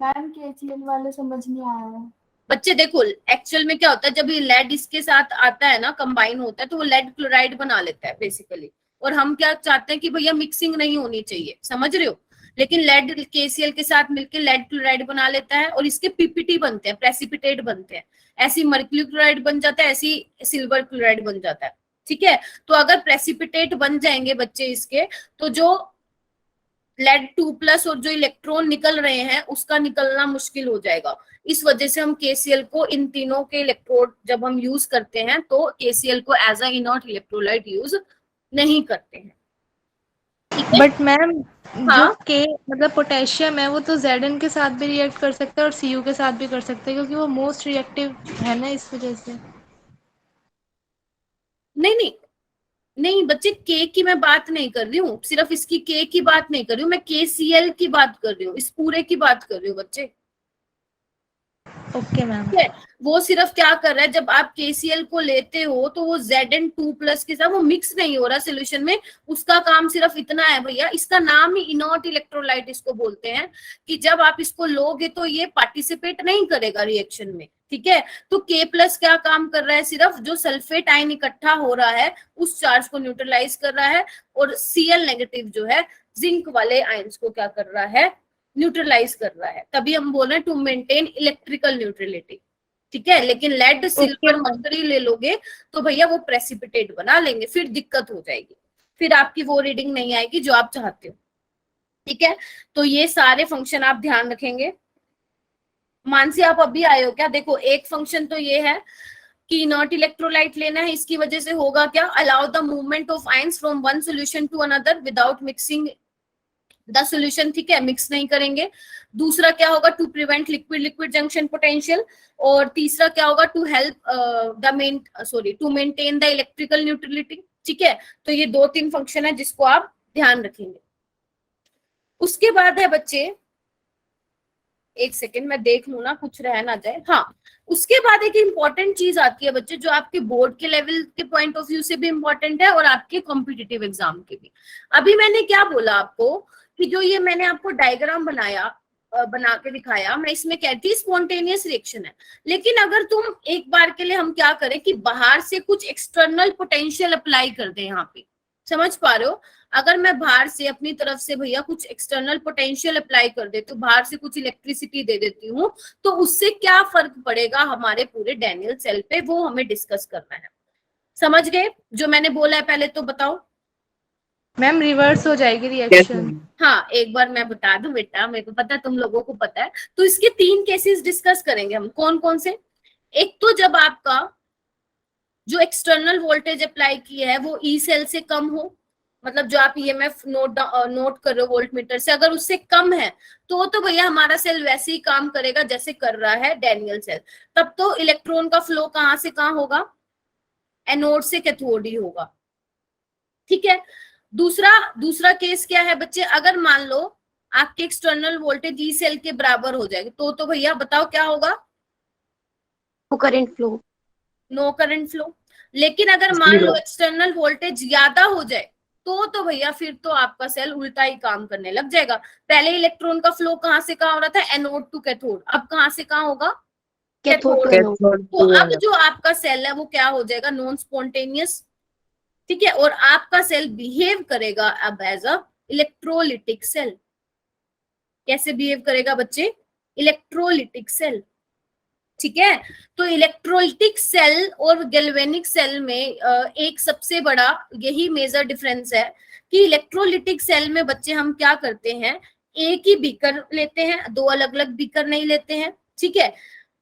मैम केसीएल वाले समझ नहीं आया है। बच्चे देखो एक्चुअल में क्या होता है, जब ये लेड इसके साथ आता है ना, कंबाइन होता है, तो वो लेड क्लोराइड बना लेता है बेसिकली। और हम क्या चाहते हैं कि भैया मिक्सिंग नहीं होनी चाहिए, समझ रहे हो। लेकिन लेड केसीएल के साथ मिलकर लेड क्लोराइड बना लेता है और इसके पीपीटी बनते हैं, प्रेसिपिटेट बनते हैं। ऐसी मर्क्यूरी क्लोराइड बन जाता है, ऐसी सिल्वर क्लोराइड बन जाता है। ठीक है, तो अगर प्रेसिपिटेट बन जाएंगे बच्चे इसके, तो जो लेड 2+ और जो इलेक्ट्रॉन निकल रहे हैं उसका निकलना मुश्किल हो जाएगा। इस वजह से हम केसीएल को इन तीनों के इलेक्ट्रोड जब हम यूज करते हैं तो केसीएल को as a inert electrolyte use नहीं करते हैं। ठीक है, बट मैम हाँ? जो के मतलब पोटेशियम है वो तो Zn के साथ भी रिएक्ट कर सकता है और Cu के साथ भी कर सकता है, क्योंकि वो मोस्ट रिएक्टिव है ना, इस वजह से। नहीं नहीं नहीं बच्चे, के की मैं बात नहीं कर रही हूँ, सिर्फ इसकी के की बात नहीं कर रही हूँ, मैं केसीएल की बात कर रही हूँ, इस पूरे की बात कर रही हूँ बच्चे। Okay ma'am. ठीक है, वो सिर्फ क्या कर रहा है, जब आप केसीएल को लेते हो तो वो Zn2+ के साथ वो मिक्स नहीं हो रहा सोल्यूशन में। उसका काम सिर्फ इतना है भैया, इसका नाम ही इनर्ट इलेक्ट्रोलाइट इसको बोलते हैं, कि जब आप इसको लोगे तो ये पार्टिसिपेट नहीं करेगा रिएक्शन में। ठीक है, तो K+ क्या काम कर रहा है, सिर्फ जो सल्फेट आयन इकट्ठा हो रहा है उस चार्ज को न्यूट्रलाइज कर रहा है, और Cl- जो है जिंक वाले आयंस को क्या कर रहा है, न्यूट्रलाइज कर रहा है। तभी हम बोल रहे हैं टू मेंटेन इलेक्ट्रिकल न्यूट्रलिटी। ठीक है, लेकिन लेड, सिल्वर, मरकरी ले लोगे तो भैया वो प्रेसिपिटेट बना लेंगे, फिर दिक्कत हो जाएगी, फिर आपकी वो रीडिंग नहीं आएगी जो आप चाहते हो। ठीक है, तो ये सारे फंक्शन आप ध्यान रखेंगे। मानसी आप अभी आए हो क्या? देखो एक फंक्शन तो ये है कि इनर्ट इलेक्ट्रोलाइट लेना है, इसकी वजह से होगा क्या, allow the movement of ions from one solution to another without mixing the solution. ठीक है, मिक्स नहीं करेंगे। दूसरा क्या होगा, to prevent liquid liquid junction potential. और तीसरा क्या होगा, to help to maintain the electrical neutrality. ठीक है, तो ये 2-3 फंक्शन है जिसको आप ध्यान रखेंगे। उसके बाद है बच्चे, एक सेकेंड मैं देख लू ना कुछ रह ना जाए। हाँ, उसके बाद एक इंपॉर्टेंट चीज आती है बच्चे, जो आपके बोर्ड के लेवल के पॉइंट ऑफ व्यू से भी इंपॉर्टेंट है और आपके कॉम्पिटिटिव एग्जाम के भी। अभी मैंने क्या बोला आपको कि जो ये मैंने आपको डायग्राम बना के दिखाया, मैं इसमें कहती स्पॉन्टेनियस रिएक्शन है। लेकिन अगर तुम एक बार के लिए हम क्या करें कि बाहर से कुछ एक्सटर्नल पोटेंशियल अप्लाई कर दें, यहाँ पे समझ पा रहे हो, अगर मैं बाहर से अपनी तरफ से भैया कुछ एक्सटर्नल पोटेंशियल अप्लाई कर देती हूँ, बाहर से कुछ इलेक्ट्रिसिटी दे देती हूँ, तो उससे क्या फर्क पड़ेगा हमारे पूरे डैनियल सेल पे, वो हमें डिस्कस करना है। समझ गए जो मैंने बोला है? पहले तो बताओ मैम रिवर्स हो जाएगी रिएक्शन। हाँ, एक बार मैं बता दूं बेटा, मेरे को पता है तुम लोगों को पता है। तो इसके 3 केसेस डिस्कस करेंगे हम। कौन कौन से? एक तो जब आपका जो एक्सटर्नल वोल्टेज अप्लाई किया है वो ई सेल से कम हो, मतलब जो आप ईएमएफ नोट कर रहे हो वोल्ट मीटर से, अगर उससे कम है तो भैया हमारा सेल वैसे ही काम करेगा जैसे कर रहा है डैनियल सेल। तब तो इलेक्ट्रॉन का फ्लो कहाँ से कहाँ होगा, एनोड से कैथोड ही होगा। ठीक है, दूसरा केस क्या है बच्चे, अगर मान लो आपके एक्सटर्नल वोल्टेज ई सेल के बराबर हो जाएगी तो भैया बताओ क्या होगा, current flow, no current flow. लेकिन अगर मान लो एक्सटर्नल वोल्टेज ज्यादा हो जाए तो भैया फिर तो आपका सेल उल्टा ही काम करने लग जाएगा। पहले इलेक्ट्रॉन का फ्लो कहाँ से कहाँ हो रहा था, एनोड टू कैथोड, अब कहाँ से कहाँ होगा, कैथोड। तो अब जो आपका सेल है वो क्या हो जाएगा, नॉन स्पॉन्टेनियस। ठीक है, और आपका सेल बिहेव करेगा अब एज अ इलेक्ट्रोलिटिक सेल। कैसे बिहेव करेगा बच्चे, इलेक्ट्रोलिटिक सेल। ठीक है, तो इलेक्ट्रोलिटिक सेल और गैल्वेनिक सेल में एक सबसे बड़ा यही मेजर डिफरेंस है कि इलेक्ट्रोलिटिक सेल में बच्चे हम क्या करते हैं, एक ही बीकर लेते हैं, 2 अलग अलग बीकर नहीं लेते हैं। ठीक है,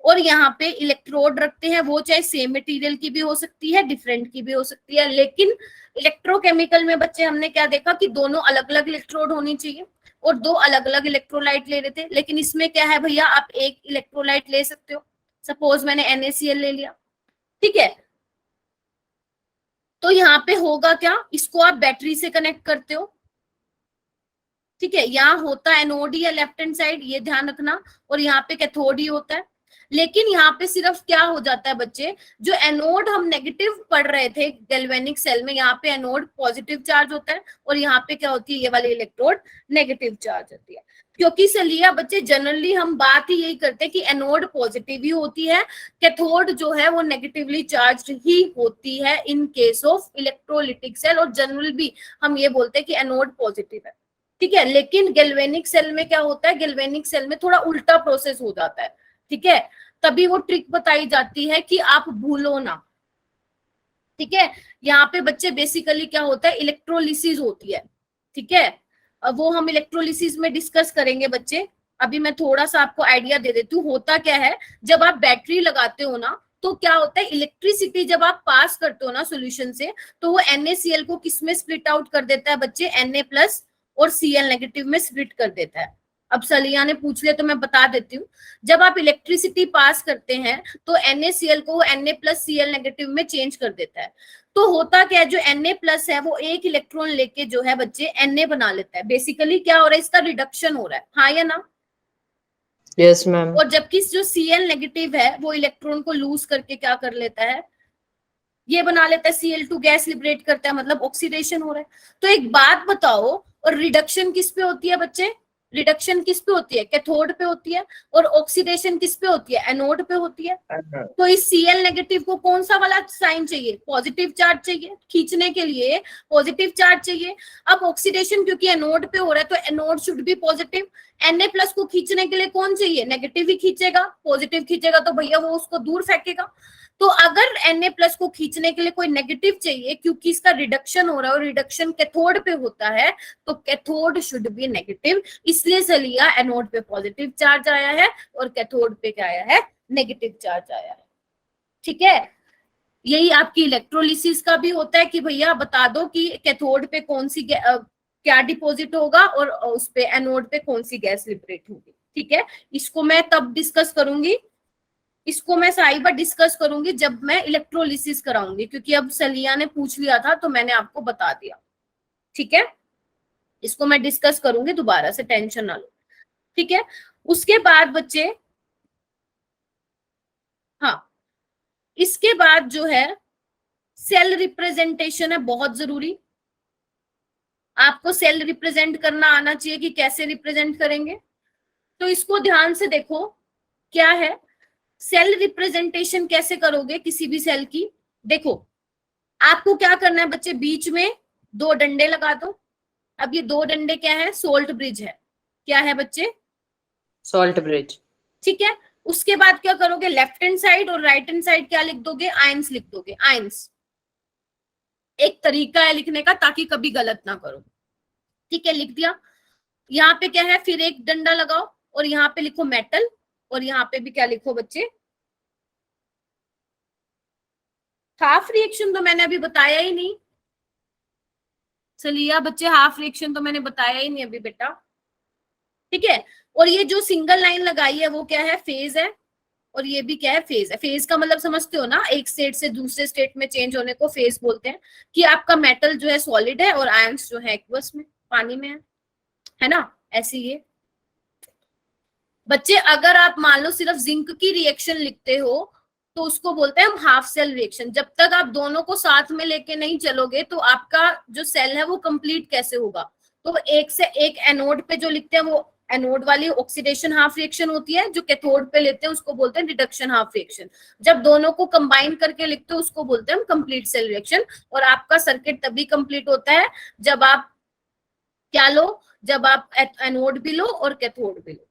और यहाँ पे इलेक्ट्रोड रखते हैं, वो चाहे सेम मटेरियल की भी हो सकती है, डिफरेंट की भी हो सकती है। लेकिन इलेक्ट्रोकेमिकल में बच्चे हमने क्या देखा कि दोनों अलग अलग इलेक्ट्रोड होनी चाहिए और 2 अलग अलग इलेक्ट्रोलाइट ले रहे थे। लेकिन इसमें क्या है भैया, आप एक इलेक्ट्रोलाइट ले सकते हो। सपोज मैंने NaCl ले लिया, ठीक है, तो यहाँ पे होगा क्या, इसको आप बैटरी से कनेक्ट करते हो, ठीक है, यहाँ होता है एनोड या लेफ्ट हैंड साइड, ये ध्यान रखना, और यहाँ पे कैथोड ही होता है। लेकिन यहाँ पे सिर्फ क्या हो जाता है बच्चे, जो एनोड हम नेगेटिव पढ़ रहे थे गैल्वेनिक सेल में, यहाँ पे एनोड पॉजिटिव चार्ज होता है और यहाँ पे क्या होती है, ये वाली इलेक्ट्रोड नेगेटिव चार्ज होती है। क्योंकि चलिए बच्चे जनरली हम बात ही यही करते हैं कि एनोड पॉजिटिव ही होती है, कैथोड जो है वो नेगेटिवली चार्ज ही होती है in case of electrolytic cell, और जनरल भी हम ये बोलते हैं कि एनोड पॉजिटिव है, ठीक है। लेकिन गैल्वेनिक सेल में क्या होता है, गैल्वेनिक सेल में थोड़ा उल्टा प्रोसेस हो जाता है, ठीक है, तभी वो ट्रिक बताई जाती है कि आप भूलो ना, ठीक है। यहाँ पे बच्चे बेसिकली क्या होता है, इलेक्ट्रोलिसिस होती है, ठीक है, वो हम इलेक्ट्रोलिसिस में डिस्कस करेंगे बच्चे। अभी मैं थोड़ा सा आपको आइडिया दे देती हूँ। होता क्या है, जब आप बैटरी लगाते हो ना, तो क्या होता है, इलेक्ट्रिसिटी जब आप पास करते हो ना सॉल्यूशन से, तो वो NaCl को किस में स्प्लिट आउट कर देता है बच्चे, Na+ और Cl नेगेटिव में स्प्लिट कर देता है। अब सलिया ने पूछ लिया तो मैं बता देती हूँ, जब आप इलेक्ट्रिसिटी पास करते हैं तो NaCl को Na+ Cl नेगेटिव में चेंज कर देता है। तो होता क्या है, जो Na+ है वो एक इलेक्ट्रॉन लेके जो है बच्चे Na बना लेता है। बेसिकली क्या हो रहा है, इसका रिडक्शन हो रहा है, हाँ या ना? Yes ma'am. और जबकि जो Cl नेगेटिव है वो इलेक्ट्रॉन को लूज करके क्या कर लेता है, ये बना लेता है, Cl2 गैस लिबरेट करता है, मतलब ऑक्सीडेशन हो रहा है। तो एक बात बताओ, और रिडक्शन किस पे होती है बच्चे, रिडक्शन किस पे होती है, कैथोड पे होती है, और ऑक्सीडेशन किस पे होती है, एनोड पे होती है। तो इस Cl नेगेटिव को कौन सा वाला साइन चाहिए, पॉजिटिव चार्ज चाहिए, खींचने के लिए पॉजिटिव चार्ज चाहिए। अब ऑक्सीडेशन क्योंकि एनोड पे हो रहा है तो anode should be positive, Na+ को खींचने के लिए कौन चाहिए, नेगेटिव ही खींचेगा, पॉजिटिव खींचेगा तो भैया वो उसको दूर फेंकेगा। तो अगर Na+ को खींचने के लिए कोई नेगेटिव चाहिए, क्योंकि इसका रिडक्शन हो रहा है और रिडक्शन कैथोड पे होता है, तो कैथोड शुड बी नेगेटिव, इसलिए चलिए एनोड पे पॉजिटिव चार्ज आया है और कैथोड पे क्या आया है, नेगेटिव चार्ज आया है, ठीक है। यही आपकी इलेक्ट्रोलिसिस का भी होता है कि भैया बता दो कि कैथोड पे कौन सी क्या डिपॉजिट होगा और उस पे एनोड पे कौन सी गैस लिबरेट होगी, ठीक है। इसको मैं तब डिस्कस करूंगी, इसको मैं साइबर डिस्कस करूंगी जब मैं इलेक्ट्रोलिसिस कराऊंगी, क्योंकि अब सलिया ने पूछ लिया था तो मैंने आपको बता दिया, ठीक है। इसको मैं डिस्कस करूंगी दोबारा से, टेंशन ना लो, ठीक है। उसके बाद बच्चे, हाँ, इसके बाद जो है सेल रिप्रेजेंटेशन है, बहुत जरूरी। आपको सेल रिप्रेजेंट करना आना चाहिए कि कैसे रिप्रेजेंट करेंगे। तो इसको ध्यान से देखो, क्या है सेल रिप्रेजेंटेशन, कैसे करोगे किसी भी सेल की। देखो आपको क्या करना है बच्चे, बीच में 2 डंडे लगा दो। अब ये 2 डंडे क्या है, सोल्ट ब्रिज है, क्या है बच्चे, सॉल्ट ब्रिज, ठीक है। उसके बाद क्या करोगे, लेफ्ट हैंड साइड और राइट हैंड साइड क्या लिख दोगे, आयंस लिख दोगे, आयंस। एक तरीका है लिखने का ताकि कभी गलत ना करो, ठीक है, लिख दिया। यहाँ पे क्या है, फिर एक डंडा लगाओ और यहाँ पे लिखो मेटल, और यहाँ पे भी क्या लिखो बच्चे, हाफ रिएक्शन तो मैंने अभी बताया ही नहीं, चलिए बच्चे हाफ रिएक्शन तो मैंने बताया ही नहीं अभी बेटा, ठीक है। और ये जो सिंगल लाइन लगाई है वो क्या है, फेज है, और ये भी क्या है, फेज है। फेज का मतलब समझते हो ना, एक स्टेट से दूसरे स्टेट में चेंज होने को फेज बोलते हैं, कि आपका मेटल जो है सॉलिड है और आयंस जो है एक्वस में, पानी में है ना, ऐसे ये बच्चे। अगर आप मान लो सिर्फ जिंक की रिएक्शन लिखते हो तो उसको बोलते हैं हम हाफ सेल रिएक्शन। जब तक आप दोनों को साथ में लेके नहीं चलोगे तो आपका जो सेल है वो कंप्लीट कैसे होगा। तो एक से एक एनोड पे जो लिखते हैं वो एनोड वाली ऑक्सीडेशन हाफ रिएक्शन होती है, जो कैथोड पे लेते हैं उसको बोलते हैं रिडक्शन हाफ रिएक्शन। जब दोनों को कंबाइन करके लिखते हो उसको बोलते हैं हम कंप्लीट सेल रिएक्शन। और आपका सर्किट तभी कंप्लीट होता है जब आप क्या लो, जब आप एनोड भी लो और कैथोड भी लो,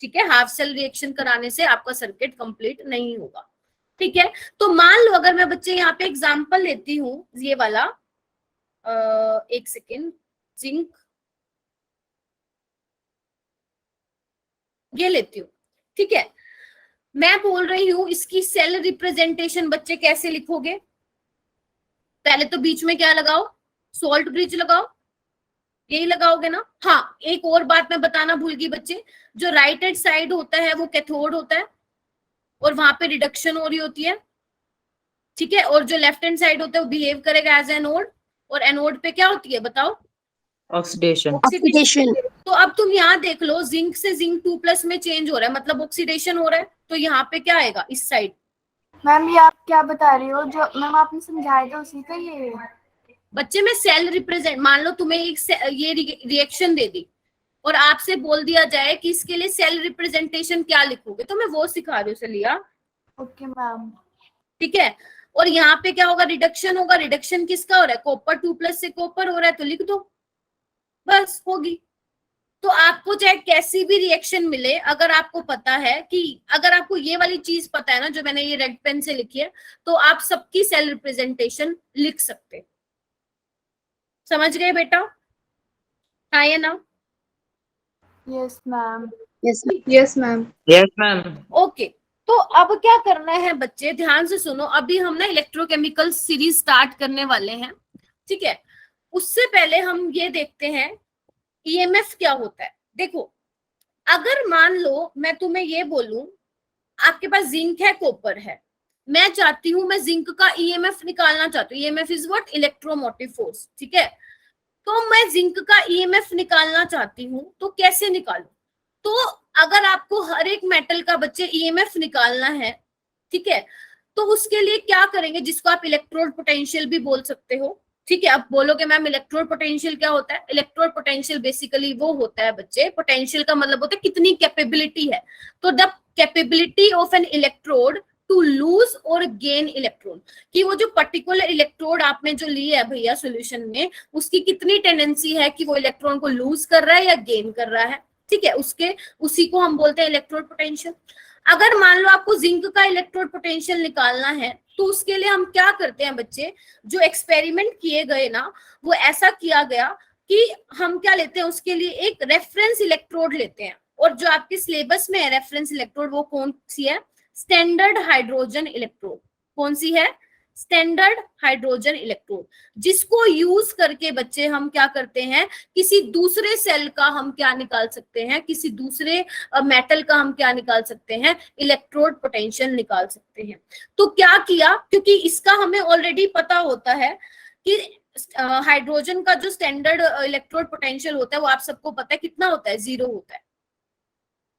ठीक है। हाफ सेल रिएक्शन कराने से आपका सर्किट कंप्लीट नहीं होगा, ठीक है। तो मान लो अगर मैं बच्चे यहाँ पे एग्जांपल लेती हूँ, ये वाला एक सेकेंड, जिंक ये लेती हूँ, ठीक है। मैं बोल रही हूँ इसकी सेल रिप्रेजेंटेशन बच्चे कैसे लिखोगे, पहले तो बीच में क्या लगाओ, सॉल्ट ब्रिज लगाओ, यही लगाओगे ना। हाँ, एक और बात मैं बताना भूल गई बच्चे, जो राइट हैंड साइड होता है वो कैथोड होता है और वहां पे रिडक्शन हो रही होती है, ठीक है, और जो लेफ्ट हैंड साइड होता है वो बिहेव करेगा एज एनोड, और एनोड पे क्या होती है बताओ? Oxidation. ऑक्सीडेशन। तो अब तुम यहाँ देख लो, जिंक से जिंक 2+ में चेंज हो रहा है, मतलब ऑक्सीडेशन हो रहा है, तो यहाँ पे क्या आएगा इस साइड? मैम ये आप क्या बता रही हो? जो मैम आपने समझाया था उसी का ये बच्चे में सेल रिप्रेजेंट, मान लो तुम्हें ये रिएक्शन दे दी और आपसे बोल दिया जाए कि इसके लिए सेल रिप्रेजेंटेशन क्या लिखोगे, तो मैं वो सिखा रही हूँ सलिया। Okay ma'am. ठीक है, और यहाँ पे क्या होगा? रिडक्शन होगा। रिडक्शन किसका हो रहा है? कॉपर 2+ से कॉपर हो रहा है, तो लिख दो, बस होगी। तो आपको चाहे कैसी भी रिएक्शन मिले, अगर आपको पता है कि, अगर आपको ये वाली चीज पता है ना जो मैंने ये रेड पेन से लिखी है, तो आप सबकी सेल रिप्रेजेंटेशन लिख सकते। समझ गए बेटा? हाँ या ना? Yes ma'am. Yes ma'am. Yes, ma'am. Okay, तो अब क्या करना है बच्चे, ध्यान से सुनो। अभी हम ना इलेक्ट्रोकेमिकल सीरीज स्टार्ट करने वाले हैं, ठीक है। उससे पहले हम ये देखते हैं ईएमएफ क्या होता है। देखो, अगर मान लो मैं तुम्हें ये बोलूं, आपके पास जिंक है, कॉपर है, मैं चाहती हूं, मैं जिंक का ईएमएफ निकालना चाहती हूँ। EMF is what? Electromotive force, ठीक है। तो मैं जिंक का ईएमएफ निकालना चाहती हूँ, तो कैसे निकालूं? तो अगर आपको हर एक मेटल का बच्चे ईएमएफ निकालना है, ठीक है, तो उसके लिए क्या करेंगे, जिसको आप इलेक्ट्रोड पोटेंशियल भी बोल सकते हो, ठीक है। अब बोलोगे मैम इलेक्ट्रोड पोटेंशियल क्या होता है? इलेक्ट्रोड पोटेंशियल बेसिकली वो होता है बच्चे, पोटेंशियल का मतलब होता है कितनी कैपेबिलिटी है। तो the capability of an electrode to lose और गेन इलेक्ट्रॉन, कि वो जो पर्टिकुलर इलेक्ट्रोड आपने जो ली है भैया सॉल्यूशन में, उसकी कितनी टेंडेंसी है कि वो इलेक्ट्रॉन को लूज कर रहा है या गेन कर रहा है, ठीक है। उसी को हम बोलते हैं इलेक्ट्रोड पोटेंशियल। अगर मान लो आपको जिंक का इलेक्ट्रोड पोटेंशियल निकालना है, तो उसके लिए हम क्या करते हैं बच्चे, जो एक्सपेरिमेंट किए गए ना, वो ऐसा किया गया कि हम क्या लेते हैं उसके लिए, एक रेफरेंस इलेक्ट्रोड लेते हैं। और जो आपके सिलेबस में है रेफरेंस इलेक्ट्रोड, वो कौन सी है? Standard hydrogen electrode. कौन सी है? स्टैंडर्ड हाइड्रोजन इलेक्ट्रोड, जिसको यूज करके बच्चे हम क्या करते हैं, किसी दूसरे सेल का हम क्या निकाल सकते हैं, किसी दूसरे मेटल का हम क्या निकाल सकते हैं, इलेक्ट्रोड पोटेंशियल निकाल सकते हैं। तो क्या किया, क्योंकि इसका हमें ऑलरेडी पता होता है कि हाइड्रोजन का जो स्टैंडर्ड इलेक्ट्रोड पोटेंशियल होता है वो आप सबको पता है कितना होता है, 0 होता है,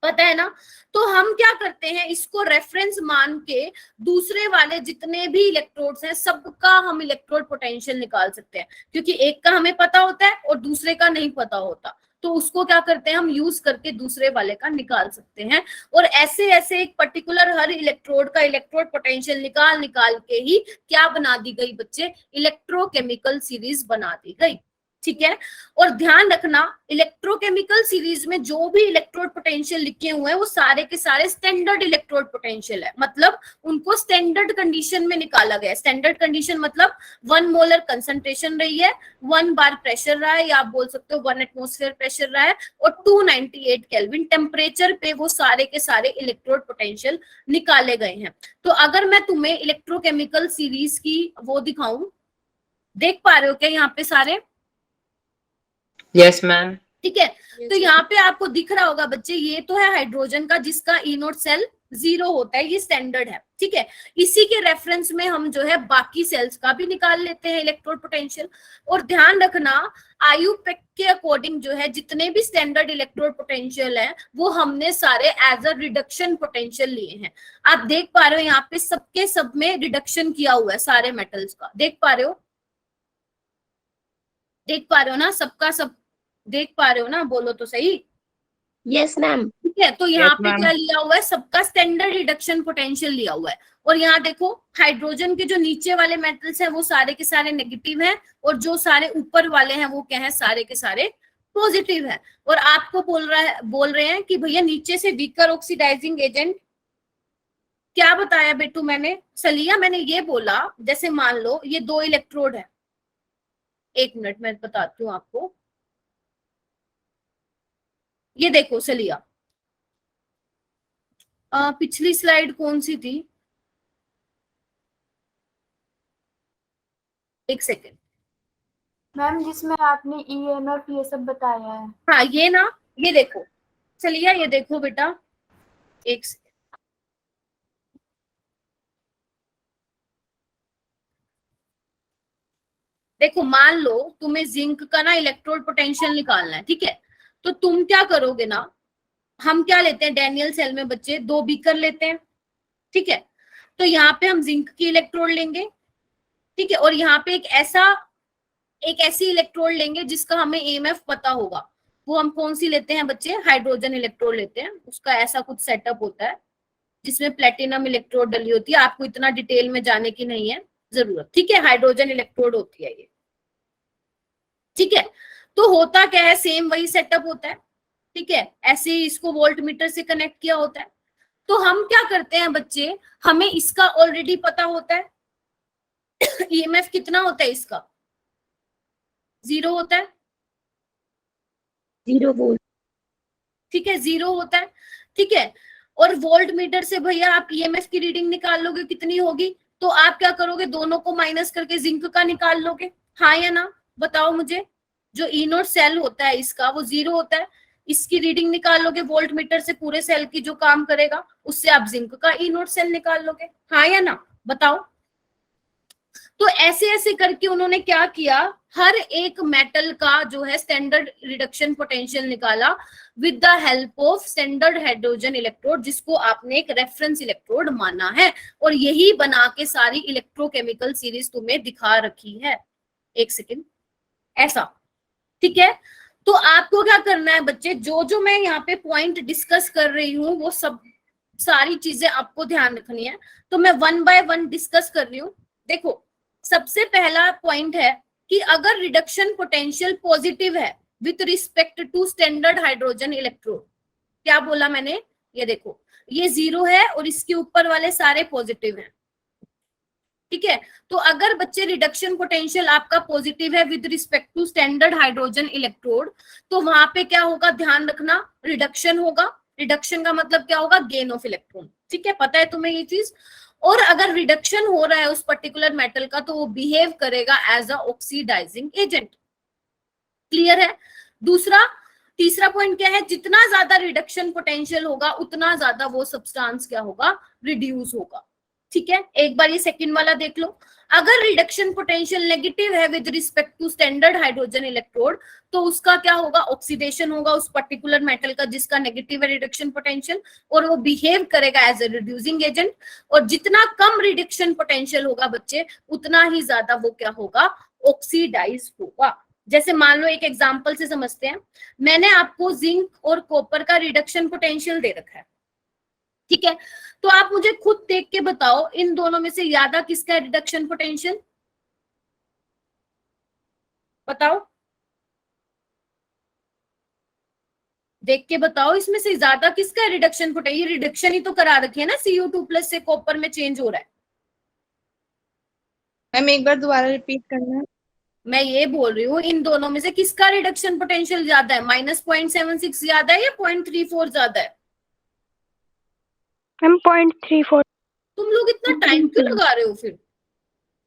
पता है ना। तो हम क्या करते हैं, इसको रेफरेंस मान के दूसरे वाले जितने भी इलेक्ट्रोड्स हैं सबका हम इलेक्ट्रोड पोटेंशियल निकाल सकते हैं, क्योंकि एक का हमें पता होता है और दूसरे का नहीं पता होता। तो उसको क्या करते हैं, हम यूज करके दूसरे वाले का निकाल सकते हैं। और ऐसे ऐसे एक पर्टिकुलर हर इलेक्ट्रोड का इलेक्ट्रोड पोटेंशियल निकाल निकाल के ही क्या बना दी गई बच्चे, इलेक्ट्रोकेमिकल सीरीज बना दी गई, ठीक है। और ध्यान रखना, इलेक्ट्रोकेमिकल सीरीज में जो भी इलेक्ट्रोड पोटेंशियल लिखे हुए हैं वो सारे के सारे स्टैंडर्ड इलेक्ट्रोड पोटेंशियल है, मतलब उनको स्टैंडर्ड कंडीशन में निकाला गया है। स्टैंडर्ड कंडीशन मतलब 1 मोलर कंसंट्रेशन रही है, 1 बार प्रेशर रहा है, या आप बोल सकते हो 1 एटमॉस्फेयर प्रेशर रहा है, और 298 केल्विन टेम्परेचर पे वो सारे के सारे इलेक्ट्रोड पोटेंशियल निकाले गए हैं। तो अगर मैं तुम्हें इलेक्ट्रोकेमिकल सीरीज की वो दिखाऊं, देख पा रहे हो क्या यहाँ पे सारे? Yes, ma'am. ठीक है, तो यहाँ पे आपको दिख रहा होगा बच्चे, ये तो है हाइड्रोजन का जिसका ई नोट सेल 0 होता है, ये स्टैंडर्ड है, ठीक है। इसी के रेफरेंस में हम जो है बाकी सेल्स का भी निकाल लेते हैं इलेक्ट्रोड पोटेंशियल। और ध्यान रखना, आयुपेक के अकॉर्डिंग जो है जितने भी स्टैंडर्ड इलेक्ट्रोड पोटेंशियल है वो हमने सारे एज अ रिडक्शन पोटेंशियल लिए हैं। आप देख पा रहे हो यहाँ पे सबके सब में रिडक्शन किया हुआ है सारे मेटल्स का, देख पा रहे हो? देख पा रहे हो ना, सबका सब देख पा रहे हो ना, बोलो तो सही। Yes ma'am. ठीक है, तो यहाँ Yes, पे ma'am. क्या लिया हुआ है, सबका स्टैंडर्ड रिडक्शन पोटेंशियल लिया हुआ है। और यहाँ देखो, हाइड्रोजन के जो नीचे वाले मेटल्स हैं वो सारे के सारे नेगेटिव हैं, और जो सारे ऊपर वाले हैं वो क्या है, सारे के सारे पॉजिटिव है। और आपको बोल रहे हैं कि भैया नीचे से वीकर ऑक्सीडाइजिंग एजेंट, क्या बताया बेटू मैंने? सलिया मैंने ये बोला, जैसे मान लो ये 2 इलेक्ट्रोड है, 1 मिनट मैं बताती हूँ आपको। ये देखो सलिया, पिछली स्लाइड कौन सी थी, एक सेकेंड। मैम जिसमें आपने ईएमएफ ये सब बताया है। हाँ ये ना, ये देखो सलिया, ये देखो बेटा, एक सेकेंड। देखो मान लो तुम्हें जिंक का ना इलेक्ट्रोड पोटेंशियल निकालना है, ठीक है, तो तुम क्या करोगे ना, हम क्या लेते हैं डैनियल सेल में बच्चे, 2 बीकर लेते हैं, ठीक है, तो यहाँ पे हम जिंक की इलेक्ट्रोड लेंगे, ठीक है, और यहाँ पे एक ऐसी इलेक्ट्रोड लेंगे जिसका हमें EMF पता होगा, वो हम कौन सी लेते हैं बच्चे, हाइड्रोजन इलेक्ट्रोड लेते हैं, उसका ऐसा कुछ सेटअप होता है जिसमें प्लेटिनम इलेक्ट्रोड डली होती है, आपको इतना डिटेल में जाने की नहीं है जरूरत, ठीक है, हाइड्रोजन इलेक्ट्रोड होती है ये, ठीक है। तो होता क्या है, सेम वही सेटअप होता है, ठीक है, ऐसे ही इसको वोल्ट मीटर से कनेक्ट किया होता है। तो हम क्या करते हैं बच्चे, हमें इसका ऑलरेडी पता होता है EMF कितना होता है इसका, 0 होता है, 0 वोल्ट। ठीक है, 0 होता है, ठीक है, और वोल्ट मीटर से भैया आप EMF की रीडिंग निकाल लोगे कितनी होगी, तो आप क्या करोगे, दोनों को माइनस करके जिंक का निकाल लोगे, हाँ या ना, बताओ मुझे। जो E0 सेल होता है इसका वो 0 होता है, इसकी रीडिंग निकाल लोगे वोल्ट मीटर से, पूरे सेल की जो काम करेगा उससे आप जिंक का E0 सेल निकाल लोगे, हाँ या ना, बताओ। तो ऐसे ऐसे करके उन्होंने क्या किया, हर एक मेटल का जो है स्टैंडर्ड रिडक्शन पोटेंशियल निकाला with the help of standard hydrogen electrode, जिसको आपने एक रेफरेंस इलेक्ट्रोड माना है, और यही बना के सारी इलेक्ट्रोकेमिकल सीरीज तुम्हें दिखा रखी है। एक सेकेंड, ऐसा, ठीक है। तो आपको क्या करना है बच्चे, जो जो मैं यहाँ पे पॉइंट डिस्कस कर रही हूँ वो सब सारी चीजें आपको ध्यान रखनी है, तो मैं 1 बाय 1 डिस्कस कर रही हूँ। देखो सबसे पहला पॉइंट है कि अगर रिडक्शन पोटेंशियल पॉजिटिव है with respect to standard hydrogen electrode, क्या बोला मैंने, ये देखो ये 0 है और इसके ऊपर वाले सारे पॉजिटिव हैं, ठीक है। तो अगर बच्चे रिडक्शन पोटेंशियल आपका पॉजिटिव है with respect to standard hydrogen electrode, तो वहां पे क्या होगा, ध्यान रखना, रिडक्शन होगा। रिडक्शन का मतलब क्या होगा, गेन ऑफ इलेक्ट्रॉन, ठीक है, पता है तुम्हें ये चीज। और अगर रिडक्शन हो रहा है उस पर्टिकुलर मेटल का तो वो बिहेव करेगा as a oxidizing agent, clear है। तीसरा पॉइंट क्या है, जितना ज्यादा रिडक्शन पोटेंशियल होगा उतना ज्यादा वो सब्सटेंस क्या होगा, रिड्यूस होगा, ठीक है। एक बार ये सेकंड वाला देख लो, अगर रिडक्शन पोटेंशियल नेगेटिव है with respect to standard hydrogen electrode, तो उसका क्या होगा, ऑक्सीडेशन होगा उस पर्टिकुलर मेटल का जिसका नेगेटिव है रिडक्शन पोटेंशियल, और वो बिहेव करेगा एज ए रिड्यूसिंग एजेंट। और जितना कम रिडक्शन पोटेंशियल होगा बच्चे, उतना ही ज्यादा वो क्या होगा, ऑक्सीडाइज होगा। जैसे मान लो एक एग्जांपल से समझते हैं, मैंने आपको जिंक और कॉपर का रिडक्शन पोटेंशियल दे रखा है, ठीक है, तो आप मुझे खुद देख के बताओ इन दोनों में से ज्यादा किसका है रिडक्शन पोटेंशियल, बताओ, देख के बताओ इसमें से ज्यादा किसका है रिडक्शन पोटेंशियल। ये रिडक्शन ही तो करा रखी है ना, Cu2+ से कॉपर में चेंज हो रहा है। मैम एक बार दोबारा रिपीट करना। मैं ये बोल रही हूँ इन दोनों में से किसका रिडक्शन पोटेंशियल ज्यादा है, -0.76 ज्यादा है या 0.34 ज्यादा है। मैम 0.34। तुम लोग इतना टाइम क्यों लगा रहे हो फिर,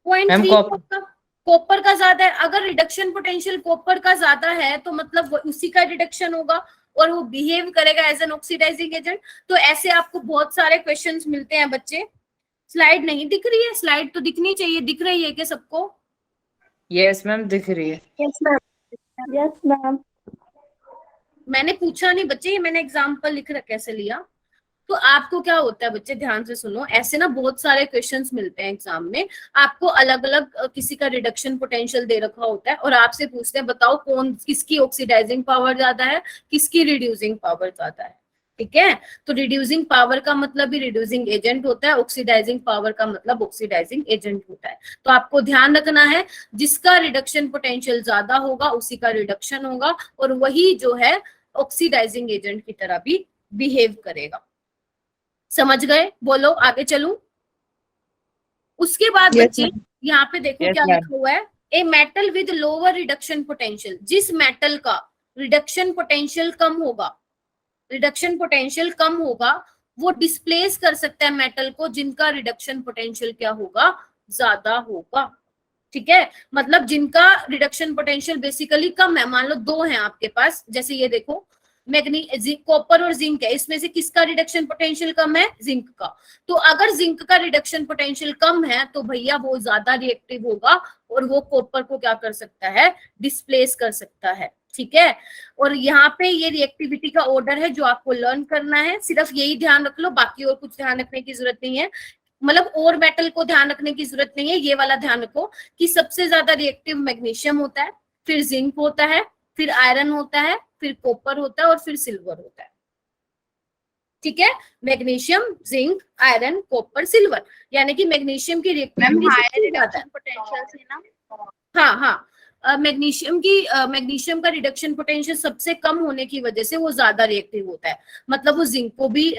0.3 कॉपर कॉपर का ज्यादा है। अगर रिडक्शन पोटेंशियल कॉपर का ज्यादा है तो मतलब उसी का रिडक्शन होगा और वो बिहेव करेगा एज एन ऑक्सीडाइजिंग एजेंट। तो ऐसे आपको बहुत सारे क्वेश्चंस मिलते हैं बच्चे। स्लाइड नहीं दिख रही है, स्लाइड तो दिखनी चाहिए, दिख रही है क्या सबको? यस मैम दिख रही है। Yes ma'am, yes ma'am. मैंने पूछा नहीं बच्चे, ये मैंने एग्जाम्पल लिख रखा कैसे लिया। तो आपको क्या होता है बच्चे, ध्यान से सुनो, ऐसे ना बहुत सारे क्वेश्चंस मिलते हैं एग्जाम में, आपको अलग अलग किसी का रिडक्शन पोटेंशियल दे रखा होता है और आपसे पूछते हैं बताओ कौन किसकी ऑक्सीडाइजिंग पावर ज्यादा है, किसकी रिड्यूसिंग पावर ज्यादा है, ठीक है। तो रिड्यूसिंग पावर का मतलब भी रिड्यूसिंग एजेंट होता है, ऑक्सीडाइजिंग पावर का मतलब ऑक्सीडाइजिंग एजेंट होता है। तो आपको ध्यान रखना है जिसका रिडक्शन पोटेंशियल ज्यादा होगा उसी का रिडक्शन होगा और वही जो है ऑक्सीडाइजिंग एजेंट की तरह भी बिहेव करेगा। समझ गए? बोलो आगे चलूं। उसके बाद Yes, बच्चे यहाँ पे देखो Yes, क्या ma'am. लिखा हुआ है, a metal with lower reduction potential. जिस मेटल का रिडक्शन पोटेंशियल कम होगा, रिडक्शन पोटेंशियल कम होगा, वो डिस्प्लेस कर सकता है मेटल को जिनका रिडक्शन पोटेंशियल क्या होगा, ज्यादा होगा, ठीक है। मतलब जिनका रिडक्शन पोटेंशियल बेसिकली कम है, मान लो 2 है आपके पास, जैसे ये देखो कॉपर और जिंक है, इसमें से किसका रिडक्शन पोटेंशियल कम है? जिंक का। तो अगर जिंक का रिडक्शन पोटेंशियल कम है तो भैया वो ज्यादा रिएक्टिव होगा और वो कॉपर को क्या कर सकता है? डिस्प्लेस कर सकता है। ठीक है, और यहाँ पे ये रिएक्टिविटी का ऑर्डर है जो आपको लर्न करना है, सिर्फ यही ध्यान रख लो, बाकी और कुछ ध्यान रखने की जरूरत नहीं है। मतलब और मेटल को ध्यान रखने की जरूरत नहीं है, ये वाला ध्यान रखो कि सबसे ज्यादा रिएक्टिव मैग्नीशियम होता है, फिर जिंक होता है, फिर आयरन होता है, फिर कॉपर होता है और फिर सिल्वर होता है। ठीक है, magnesium, zinc, iron, copper, silver, यानी कि मैग्नीशियम की रिएक्टिविटी सबसे ज्यादा है। पोटेंशियल से ना। हाँ हाँ, मैग्नीशियम का रिडक्शन पोटेंशियल सबसे कम होने की वजह से वो ज्यादा रिएक्टिव होता है। मतलब वो जिंक को भी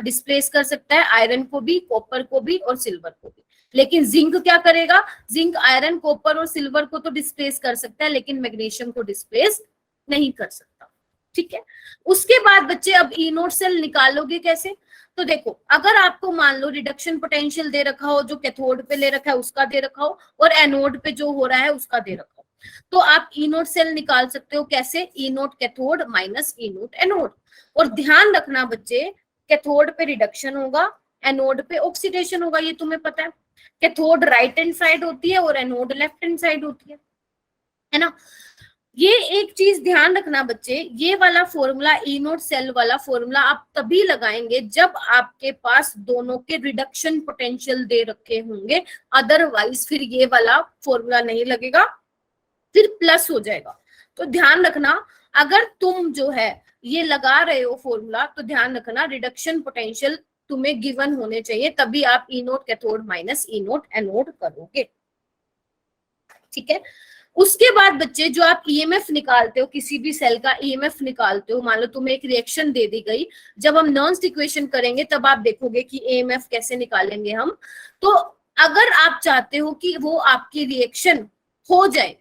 डिस्प्लेस कर सकता है, आयरन को भी, कॉपर को भी और सिल्वर को भी। लेकिन जिंक क्या करेगा? जिंक आयरन, कॉपर और सिल्वर को तो डिस्प्लेस कर सकता है लेकिन मैग्नीशियम को डिस्प्लेस नहीं कर सकता। ठीक है, उसके बाद बच्चे अब ई नोट सेल निकालोगे कैसे? तो देखो, अगर आपको मान लो रिडक्शन पोटेंशियल दे रखा हो, जो कैथोड पे ले रखा है उसका दे रखा हो और एनोड पे जो हो रहा है उसका दे रखा हो, तो आप ई नोट सेल निकाल सकते हो। कैसे? ई naught cathode minus E naught anode. और ध्यान रखना बच्चे, कैथोड पे रिडक्शन होगा, एनोड पे ऑक्सीडेशन होगा, ये तुम्हें पता है। कैथोड राइट हैंड साइड होती है और एनोड लेफ्ट हैंड साइड होती है ना। ये एक चीज ध्यान रखना बच्चे, ये वाला फॉर्मूला, ई नोट सेल वाला फॉर्मूला आप तभी लगाएंगे जब आपके पास दोनों के रिडक्शन पोटेंशियल दे रखे होंगे, अदरवाइज फिर ये वाला फॉर्मूला नहीं लगेगा, फिर प्लस हो जाएगा। तो ध्यान रखना, अगर तुम जो है ये लगा रहे हो फॉर्मूला तो ध्यान रखना रिडक्शन पोटेंशियल तुम्हें गिवन होने चाहिए, तभी आप ई naught cathode minus E naught anode करोगे। ठीक है, उसके बाद बच्चे जो आप ईएमएफ निकालते हो, किसी भी सेल का ईएमएफ निकालते हो, मान लो तुम्हें एक रिएक्शन दे दी गई, जब हम नर्न्स इक्वेशन करेंगे तब आप देखोगे कि ईएमएफ कैसे निकालेंगे हम। तो अगर आप चाहते हो कि वो आपकी रिएक्शन हो जाए,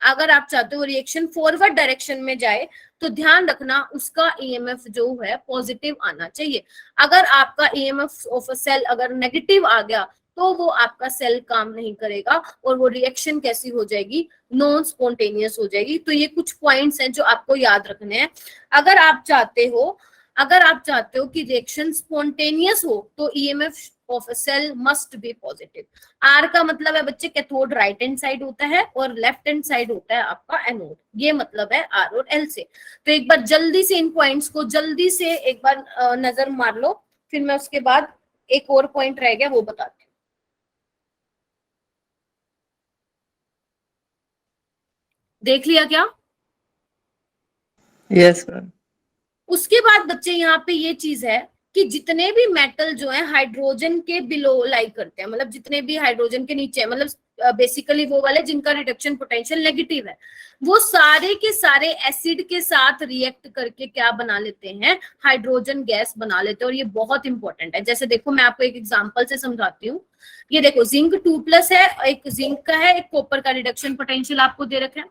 अगर आप चाहते हो रिएक्शन फॉरवर्ड डायरेक्शन में जाए, तो ध्यान रखना उसका ईएमएफ जो है पॉजिटिव आना चाहिए। अगर आपका ईएमएफ ऑफ अ सेल अगर नेगेटिव आ गया तो वो आपका सेल काम नहीं करेगा और वो रिएक्शन कैसी हो जाएगी? नॉन स्पॉन्टेनियस हो जाएगी। तो ये कुछ पॉइंट्स हैं जो आपको याद रखने हैं। अगर आप चाहते हो कि रिएक्शन स्पॉन्टेनियस हो तो EMF of a cell must be positive. R का मतलब है बच्चे कैथोड राइट हैंड साइड होता है और लेफ्ट हैंड साइड होता है आपका एनोड, ये मतलब है आर और एल से। तो एक बार जल्दी से इन पॉइंट्स को जल्दी से एक बार नजर मार लो, फिर मैं उसके बाद एक और पॉइंट रह गया वो बताती हूँ। देख लिया क्या? Yes ma'am. उसके बाद बच्चे यहाँ पे ये चीज है कि जितने भी मेटल जो है हाइड्रोजन के बिलो लाई करते हैं, मतलब जितने भी हाइड्रोजन के नीचे, मतलब बेसिकली वो वाले जिनका रिडक्शन पोटेंशियल नेगेटिव है, वो सारे के सारे एसिड के साथ रिएक्ट करके क्या बना लेते हैं? हाइड्रोजन गैस बना लेते हैं। और ये बहुत इंपॉर्टेंट है। जैसे देखो, मैं आपको एक एग्जांपल से समझाती हूँ। ये देखो, जिंक 2+ है, एक जिंक का है, एक कॉपर का रिडक्शन पोटेंशियल आपको दे रखा है।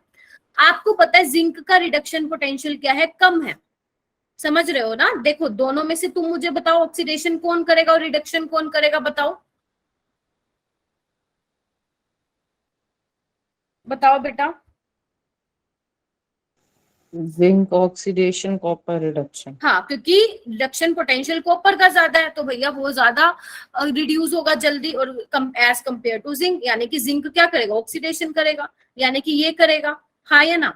आपको पता है जिंक का रिडक्शन पोटेंशियल क्या है? कम है। समझ रहे हो ना? देखो, दोनों में से तुम मुझे बताओ ऑक्सीडेशन कौन करेगा और रिडक्शन कौन करेगा? बताओ बताओ बेटा। Zinc oxidation, copper reduction. हाँ, क्योंकि रिडक्शन पोटेंशियल कॉपर का ज्यादा है तो भैया वो ज्यादा रिड्यूस होगा जल्दी और एज कंपेयर टू जिंक। यानी कि जिंक क्या करेगा? ऑक्सीडेशन करेगा, यानी कि ये करेगा। हाँ या ना?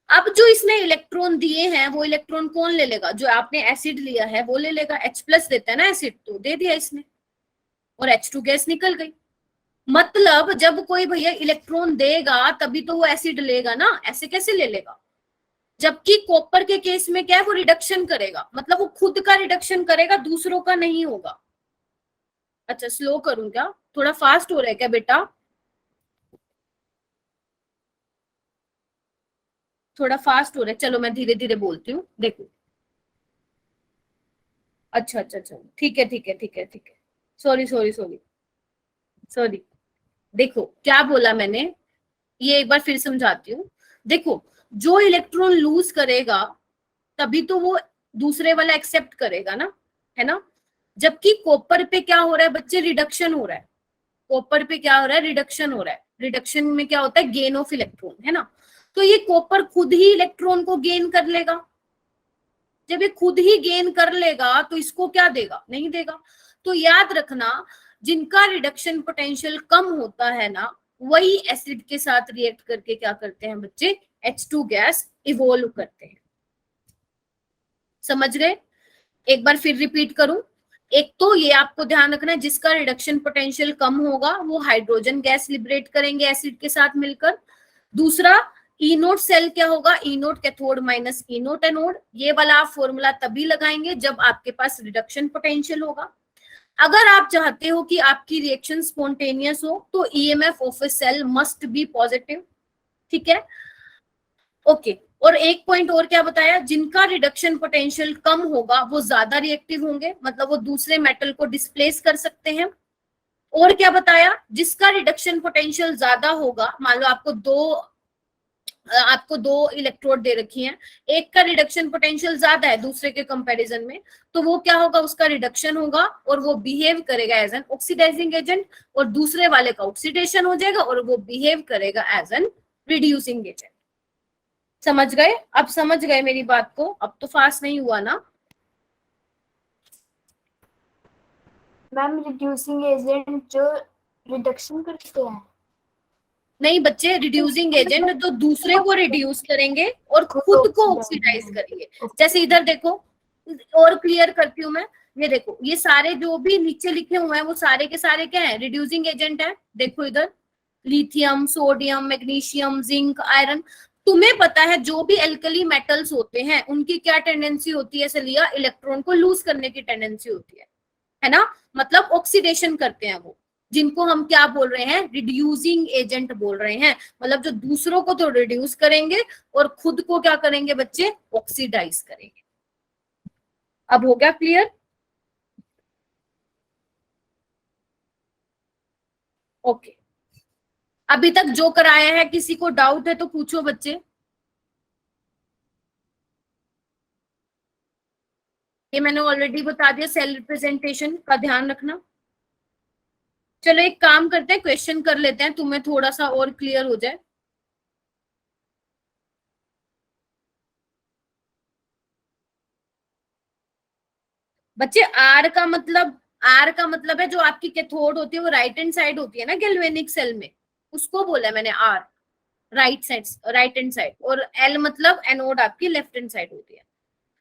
अब जो इसने इलेक्ट्रॉन दिए हैं वो इलेक्ट्रॉन कौन ले लेगा? जो आपने एसिड लिया है वो ले लेगा। H+ देता है ना एसिड, तो दे दिया इसने और H2 गैस निकल गई। मतलब जब कोई भैया इलेक्ट्रॉन देगा तभी तो वो एसिड लेगा ना, ऐसे कैसे ले लेगा? जबकि कॉपर के केस में क्या है? वो रिडक्शन करेगा, मतलब वो खुद का रिडक्शन करेगा, दूसरों का नहीं होगा। अच्छा, स्लो करूं क्या? थोड़ा फास्ट हो रहा है क्या बेटा? थोड़ा फास्ट हो रहा है, चलो मैं धीरे धीरे बोलती हूँ। देखो, अच्छा अच्छा अच्छा, ठीक है ठीक है ठीक है ठीक है, सॉरी सॉरी सॉरी सॉरी। देखो क्या बोला मैंने, ये एक बार फिर समझाती हूँ। देखो, जो इलेक्ट्रॉन लूज करेगा तभी तो वो दूसरे वाला एक्सेप्ट करेगा ना, है ना? जबकि कॉपर पे क्या हो रहा है बच्चे? रिडक्शन हो रहा है। कॉपर पे क्या हो रहा है? रिडक्शन हो रहा है। रिडक्शन में क्या होता है? गेन ऑफ इलेक्ट्रॉन, है ना? तो ये कॉपर खुद ही इलेक्ट्रॉन को गेन कर लेगा। जब ये खुद ही गेन कर लेगा तो इसको क्या देगा, नहीं देगा। तो याद रखना जिनका रिडक्शन पोटेंशियल कम होता है ना, वही एसिड के साथ रिएक्ट करके क्या करते हैं बच्चे, H2 गैस इवोल्व करते हैं। समझ गए? एक बार फिर रिपीट करूं। एक तो ये आपको ध्यान रखना है जिसका रिडक्शन पोटेंशियल कम होगा वो हाइड्रोजन गैस लिबरेट करेंगे एसिड के साथ मिलकर। दूसरा ई नोट सेल क्या होगा, ई naught cathode minus E naught anode. ये वाला आप फॉर्मूला तभी लगाएंगे जब आपके पास रिडक्शन पोटेंशियल होगा। अगर आप चाहते हो कि आपकी रिएक्शन स्पॉन्टेनियस हो तो EMF of a cell must be positive. ठीक है, ओके। और एक पॉइंट और क्या बताया, जिनका रिडक्शन पोटेंशियल कम होगा वो ज्यादा रिएक्टिव होंगे, मतलब वो दूसरे मेटल को डिस्प्लेस कर सकते हैं। और क्या बताया, जिसका रिडक्शन पोटेंशियल ज्यादा होगा, मान लो आपको दो इलेक्ट्रोड दे रखी हैं, एक का रिडक्शन पोटेंशियल ज्यादा है दूसरे के कंपैरिजन में, तो वो क्या होगा, उसका रिडक्शन होगा और वो बिहेव करेगा एज एन ऑक्सीडाइजिंग एजेंट, और दूसरे वाले का ऑक्सीडेशन हो जाएगा और वो बिहेव करेगा एज एन रिड्यूसिंग एजेंट। समझ गए? अब समझ गए मेरी बात को? अब तो फास्ट नहीं हुआ ना? मैम रिड्यूसिंग एजेंट जो रिडक्शन करते हैं? नहीं बच्चे, रिड्यूसिंग एजेंट तो दूसरे को रिड्यूस करेंगे और खुद को ऑक्सीडाइज करेंगे। जैसे इधर देखो, और क्लियर करती हूँ मैं, ये देखो ये सारे जो भी नीचे लिखे हुए हैं वो सारे के सारे क्या है, रिड्यूसिंग एजेंट है। देखो इधर lithium, sodium, magnesium, zinc, iron. तुम्हें पता है जो भी एल्कली मेटल्स होते हैं उनकी क्या टेंडेंसी होती है, सलिया, इलेक्ट्रॉन को लूज करने की टेंडेंसी होती है ना, मतलब ऑक्सीडेशन करते हैं वो, जिनको हम क्या बोल रहे हैं, रिड्यूसिंग एजेंट बोल रहे हैं। मतलब जो दूसरों को तो रिड्यूस करेंगे और खुद को क्या करेंगे बच्चे, ऑक्सीडाइज करेंगे। अब हो गया क्लियर? ओके, अभी तक जो कराया है किसी को डाउट है तो पूछो बच्चे। ये मैंने ऑलरेडी बता दिया, सेल रिप्रेजेंटेशन का ध्यान रखना। चलो एक काम करते हैं, क्वेश्चन कर लेते हैं, तुम्हें थोड़ा सा और क्लियर हो जाए। बच्चे आर का मतलब है जो आपकी कैथोड होती है वो राइट हैंड साइड होती है ना गैल्वेनिक सेल में, उसको बोला है मैंने आर, राइट हैंड साइड। और एल मतलब एनोड आपकी लेफ्ट हैंड साइड होती है।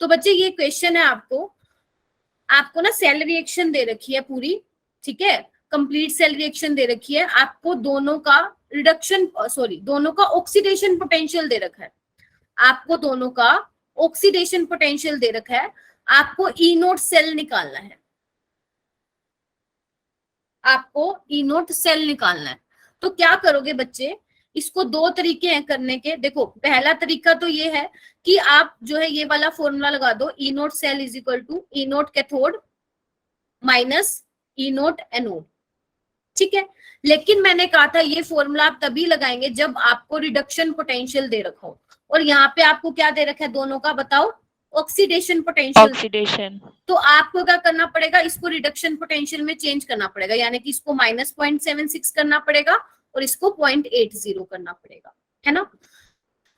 तो बच्चे ये क्वेश्चन है, आपको ना सेल रिएक्शन दे रखी है पूरी, ठीक है, कंप्लीट सेल रिएक्शन दे रखी है। आपको दोनों का ऑक्सीडेशन पोटेंशियल दे रखा है, आपको दोनों का ऑक्सीडेशन पोटेंशियल दे रखा है। आपको ई नोट सेल निकालना है, तो क्या करोगे बच्चे, इसको दो तरीके हैं करने के। देखो पहला तरीका तो ये है कि आप जो है ये वाला फॉर्मूला लगा दो, E naught cell is equal to E naught cathode minus E naught anode. ठीक है, लेकिन मैंने कहा था ये फॉर्मूला आप तभी लगाएंगे जब आपको रिडक्शन पोटेंशियल दे रखा हो, और यहाँ पे आपको क्या दे रखा है दोनों का, बताओ, ऑक्सीडेशन पोटेंशियल। तो आपको क्या करना पड़ेगा, इसको रिडक्शन पोटेंशियल में चेंज करना पड़ेगा, यानी कि इसको माइनस 0.76 करना पड़ेगा और इसको 0.80 करना पड़ेगा, है ना।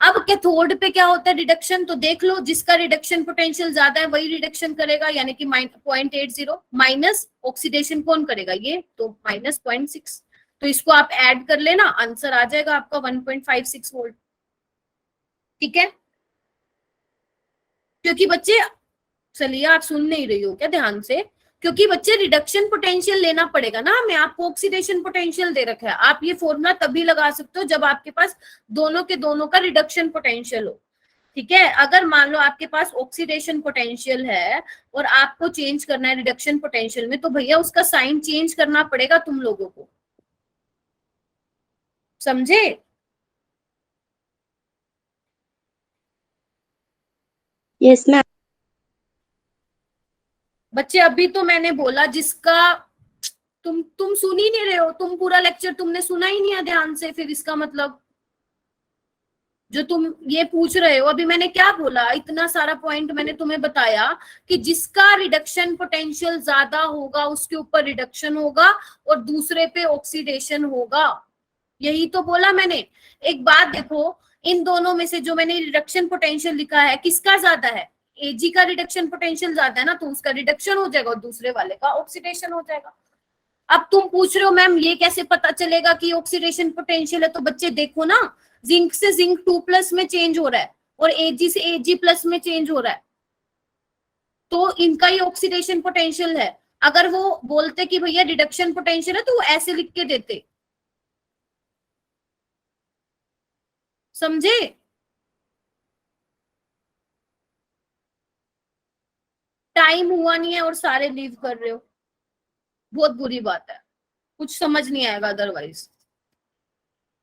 अब कैथोड पे क्या होता है रिडक्शन, तो देख लो, जिसका रिडक्शन पोटेंशियल ज्यादा है वही रिडक्शन करेगा, यानी कि 0.80 माइनस ऑक्सीडेशन कौन करेगा, ये, तो माइनस 0.6। तो इसको आप ऐड कर लेना, आंसर आ जाएगा आपका 1.56 वोल्ट। ठीक है, क्योंकि बच्चे, चलिए आप सुन नहीं रही हो क्या ध्यान से, क्योंकि बच्चे रिडक्शन पोटेंशियल लेना पड़ेगा ना हमें, आपको ऑक्सीडेशन पोटेंशियल दे रखा है। आप ये फॉर्मूला तभी लगा सकते हो जब आपके पास दोनों के दोनों का रिडक्शन पोटेंशियल हो। ठीक है, अगर मान लो आपके पास ऑक्सीडेशन पोटेंशियल है और आपको चेंज करना है रिडक्शन पोटेंशियल में, तो भैया उसका साइन चेंज करना पड़ेगा तुम लोगों को, समझे। Yes ma'am. बच्चे अभी तो मैंने बोला जिसका, तुम सुन ही नहीं रहे हो, तुम पूरा लेक्चर तुमने सुना ही नहीं है ध्यान से, फिर इसका मतलब जो तुम ये पूछ रहे हो, अभी मैंने क्या बोला, इतना सारा पॉइंट मैंने तुम्हें बताया कि जिसका रिडक्शन पोटेंशियल ज्यादा होगा उसके ऊपर रिडक्शन होगा और दूसरे पे ऑक्सीडेशन होगा, यही तो बोला मैंने। एक बात देखो, इन दोनों में से जो मैंने रिडक्शन पोटेंशियल लिखा है किसका ज्यादा है, Ag का रिडक्शन पोटेंशियल ज्यादा है ना, तो उसका रिडक्शन हो जाएगा और दूसरे वाले का ऑक्सीडेशन हो जाएगा। अब तुम पूछ रहे हो मैम ये कैसे पता चलेगा कि ऑक्सीडेशन पोटेंशियल है, तो बच्चे देखो ना, जिंक से जिंक 2+ में चेंज हो रहा है और Ag से Ag+ में चेंज हो रहा है, तो इनका ही ऑक्सीडेशन पोटेंशियल है। अगर वो बोलते कि भैया रिडक्शन पोटेंशियल है तो वो ऐसे लिख के देते, समझे? टाइम हुआ नहीं है और सारे लीव कर रहे हो, बहुत बुरी बात है, कुछ समझ नहीं आएगा अदरवाइज।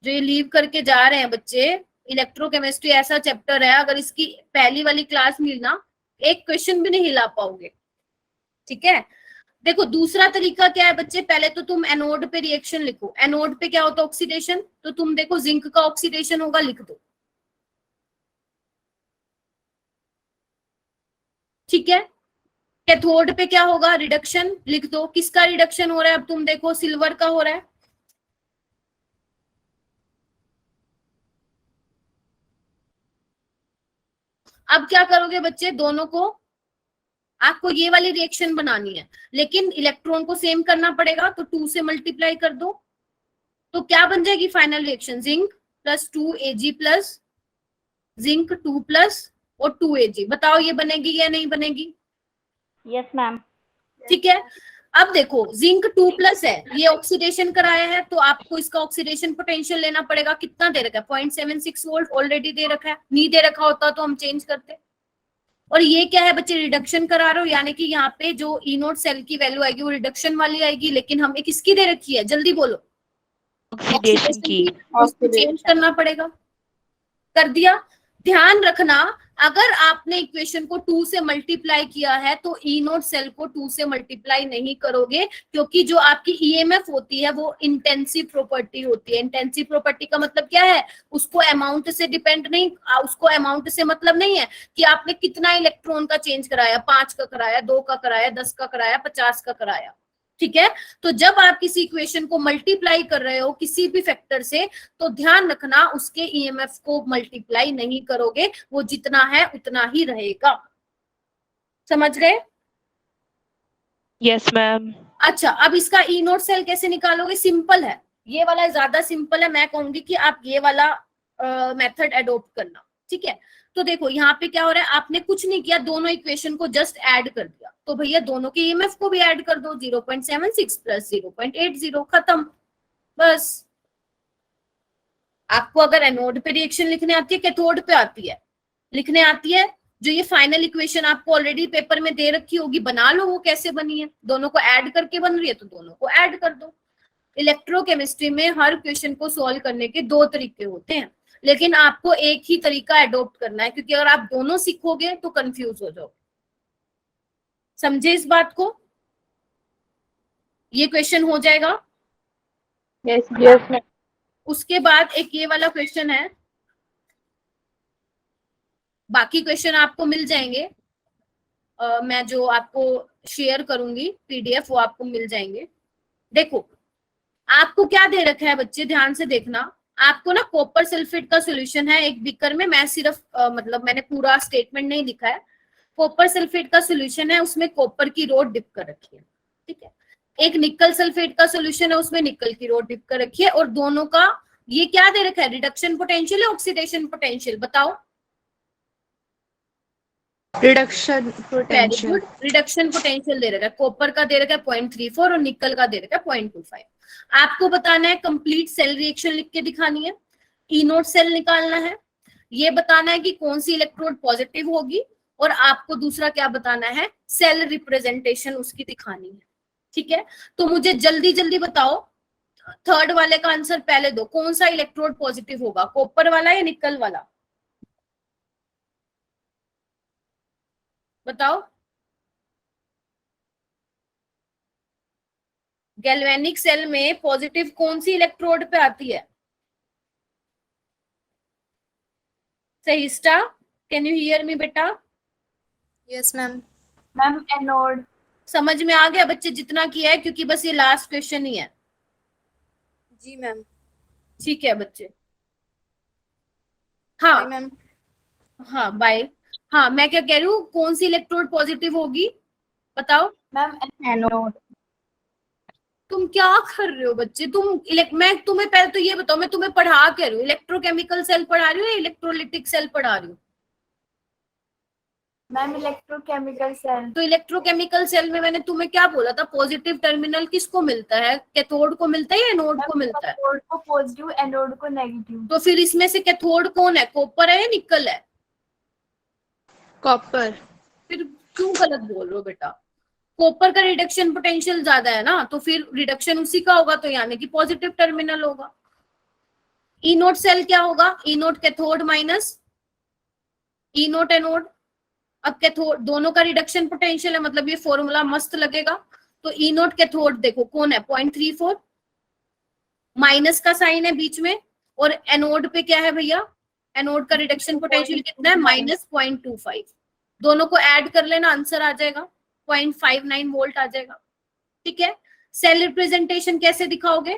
जो ये लीव करके जा रहे हैं बच्चे, इलेक्ट्रोकेमिस्ट्री ऐसा चैप्टर है, अगर इसकी पहली वाली क्लास मिलना एक क्वेश्चन भी नहीं हिला पाओगे, ठीक है। देखो दूसरा तरीका क्या है बच्चे, पहले तो तुम एनोड पे रिएक्शन लिखो। एनोड पे क्या होता है ऑक्सीडेशन, तो तुम देखो जिंक का ऑक्सीडेशन होगा, लिख दो, ठीक है। कैथोड पे क्या होगा, रिडक्शन, लिख दो, किसका रिडक्शन हो रहा है, अब तुम देखो सिल्वर का हो रहा है, अब क्या करोगे बच्चे, दोनों को आपको ये वाली रिएक्शन बनानी है, लेकिन इलेक्ट्रॉन को सेम करना पड़ेगा, तो 2 से मल्टीप्लाई कर दो, तो क्या बन जाएगी final reaction, zinc +2 Ag plus zinc 2+ और 2 Ag। बताओ ये बनेगी या नहीं बनेगी? Yes ma'am. ठीक है। अब देखो जिंक 2+ है, ये ऑक्सीडेशन कराया है, तो आपको इसका ऑक्सीडेशन पोटेंशियल लेना पड़ेगा, कितना दे रखा है 0.76 वोल्ट ऑलरेडी दे रखा है, नहीं दे रखा होता तो हम चेंज करते। और ये क्या है बच्चे, रिडक्शन करा रहे हो, यानी कि यहाँ पे जो E0 सेल की वैल्यू आएगी वो रिडक्शन वाली आएगी, लेकिन हमें किसकी दे रखी है, जल्दी बोलो, ऑक्सीडेशन की। उसको चेंज करना पड़ेगा, कर दिया। ध्यान रखना अगर आपने इक्वेशन को 2 से मल्टीप्लाई किया है तो E0 सेल को 2 से मल्टीप्लाई नहीं करोगे, क्योंकि जो आपकी EMF होती है वो इंटेंसिव प्रॉपर्टी होती है। इंटेंसिव प्रॉपर्टी का मतलब क्या है, उसको अमाउंट से डिपेंड नहीं, उसको अमाउंट से मतलब नहीं है कि आपने कितना इलेक्ट्रॉन का चेंज कराया, 5 का कराया, 2 का कराया, 10 का कराया, 50 का कराया, ठीक है। तो जब आप किसी इक्वेशन को मल्टीप्लाई कर रहे हो किसी भी फैक्टर से, तो ध्यान रखना उसके ईएमएफ को मल्टीप्लाई नहीं करोगे, वो जितना है उतना ही रहेगा, समझ गए? Yes ma'am. अच्छा, अब इसका E0 सेल कैसे निकालोगे, सिंपल है, ये वाला ज्यादा सिंपल है, मैं कहूंगी कि आप ये वाला मेथड एडोप्ट करना, ठीक है। तो देखो यहाँ पे क्या हो रहा है, आपने कुछ नहीं किया, दोनों इक्वेशन को जस्ट ऐड कर दिया, तो भैया दोनों के ईएमएफ को भी ऐड कर दो, 0.76 प्लस 0.80, खत्म, बस। आपको अगर एनोड पे रिएक्शन लिखने आती है, कैथोड पे आती है लिखने आती है, जो ये फाइनल इक्वेशन आपको ऑलरेडी पेपर में दे रखी होगी, बना लो वो कैसे बनी है, दोनों को ऐड करके बन रही है तो दोनों को ऐड कर दो। इलेक्ट्रोकेमिस्ट्री में हर क्वेश्चन को सॉल्व करने के 2 तरीके होते हैं, लेकिन आपको एक ही तरीका एडॉप्ट करना है, क्योंकि अगर आप दोनों सीखोगे तो कंफ्यूज हो जाओगे, समझे इस बात को? ये क्वेश्चन हो जाएगा। Yes yes. उसके बाद एक ये वाला क्वेश्चन है, बाकी क्वेश्चन आपको मिल जाएंगे, मैं जो आपको शेयर करूंगी पीडीएफ वो आपको मिल जाएंगे। देखो आपको क्या दे रखा है बच्चे, ध्यान से देखना, आपको ना कॉपर सल्फेट का सॉल्यूशन है एक बीकर में, मैं सिर्फ मतलब मैंने पूरा स्टेटमेंट नहीं लिखा है, कॉपर सल्फेट का सॉल्यूशन है, उसमें कॉपर की रोड डिप कर रखी है, ठीक है। एक निकल सल्फेट का सॉल्यूशन है, उसमें निकल की रोड डिप कर रखी है, और दोनों का ये क्या दे रखा है, रिडक्शन पोटेंशियल है ऑक्सीडेशन पोटेंशियल, बताओ? Reduction potential. रिडक्शन पोटेंशियल दे रखा है, कॉपर का दे रखा है 0.34 और निकल का दे रखा है 0.25। आपको बताना है कंप्लीट सेल रिएक्शन लिख के दिखानी है, E0 सेल निकालना है, ये बताना है कि कौन सी इलेक्ट्रोड पॉजिटिव होगी, और आपको दूसरा क्या बताना है, सेल रिप्रेजेंटेशन उसकी दिखानी है, ठीक है। तो मुझे जल्दी जल्दी बताओ, थर्ड वाले का आंसर पहले दो, कौन सा इलेक्ट्रोड पॉजिटिव होगा, कॉपर वाला या निकल वाला, बताओ? गैल्वेनिक सेल में पॉजिटिव कौन सी इलेक्ट्रोड पे आती है? सहिष्टा, कैन यू हियर मी बेटा? Yes ma'am. Ma'am anode. समझ में आ गया बच्चे जितना किया है, क्योंकि बस ये लास्ट क्वेश्चन ही है। जी मैम। ठीक है बच्चे, हाँ मैम। हाँ बाय। हाँ मैं क्या कह रही हूँ, कौन सी इलेक्ट्रोड पॉजिटिव होगी बताओ। Ma'am anode. तुम क्या कर रहे हो बच्चे, मैं तुम्हें पहले तो ये बताओ, मैं तुम्हें पढ़ा क्या रही हूँ, इलेक्ट्रोकेमिकल सेल पढ़ा रही हूँ या इलेक्ट्रोलिटिक सेल पढ़ा रही हूँ। Ma'am electrochemical cell. तो इलेक्ट्रोकेमिकल सेल में मैंने तुम्हें क्या बोला था, पॉजिटिव टर्मिनल किसको मिलता है, कैथोड को मिलता है या एनोड को मिलता है। कैथोड को पॉजिटिव, एनोड को नेगेटिव। तो फिर इसमें से कैथोड कौन है, कॉपर है या निकल है। कॉपर। फिर क्यों गलत बोल रहे हो बेटा, कॉपर का रिडक्शन पोटेंशियल ज्यादा है ना, तो फिर रिडक्शन उसी का होगा, तो यानी कि पॉजिटिव टर्मिनल होगा। ई नोट सेल क्या होगा, ई naught cathode minus E naught anode. अब कैथोड दोनों का रिडक्शन पोटेंशियल है, मतलब ये फॉर्मूला मस्त लगेगा। तो ई नोट कैथोड देखो कौन है, 0.34, माइनस का साइन है बीच में, और एनोड पे क्या है भैया, एनोड का रिडक्शन पोटेंशियल कितना है, -0.25। दोनों को ऐड कर लेना, आंसर आ जाएगा 0.59 वोल्ट आ जाएगा। ठीक है, सेल रिप्रेजेंटेशन कैसे दिखाओगे,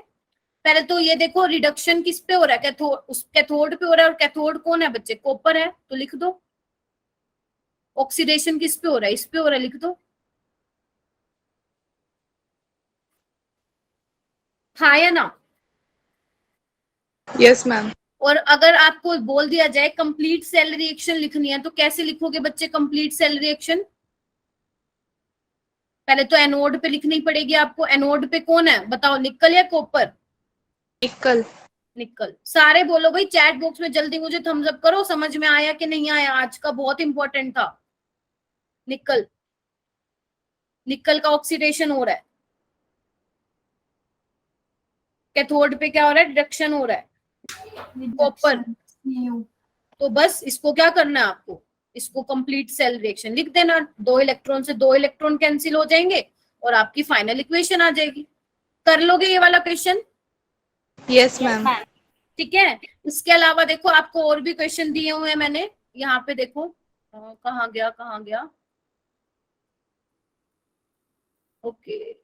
पहले तो ये देखो रिडक्शन किस पे हो रहा है, कैथोड, उस कैथोड पे हो रहा है, और कैथोड कौन है बच्चे, कॉपर है, तो लिख दो। ऑक्सीडेशन किस पे हो रहा है, इस पे हो रहा है, लिख दो। हाँ या ना। Yes ma'am. और अगर आपको बोल दिया जाए कंप्लीट सेल रिएक्शन लिखनी है, तो कैसे लिखोगे बच्चे कंप्लीट सेल रिएक्शन। पहले तो एनोड पे लिखनी पड़ेगी आपको, एनोड पे कौन है बताओ, निकल या कॉपर। निकल। निकल। सारे बोलो भाई चैट बॉक्स में, जल्दी मुझे थम्स अप करो, समझ में आया कि नहीं आया, आज का बहुत इंपॉर्टेंट था। निकल, निकल का ऑक्सीडेशन हो रहा है, कैथोड पे क्या हो रहा है, रिडक्शन हो रहा है, कॉपर। तो बस इसको क्या करना है आपको, इसको कंप्लीट सेल रिएक्शन लिख देना, 2 इलेक्ट्रॉन से 2 इलेक्ट्रॉन कैंसिल हो जाएंगे और आपकी फाइनल इक्वेशन आ जाएगी। कर लोगे ये वाला क्वेश्चन। Yes ma'am. ठीक है, इसके अलावा देखो आपको और भी क्वेश्चन दिए हुए हैं मैंने, यहाँ पे देखो कहाँ गया कहाँ गया, ओके।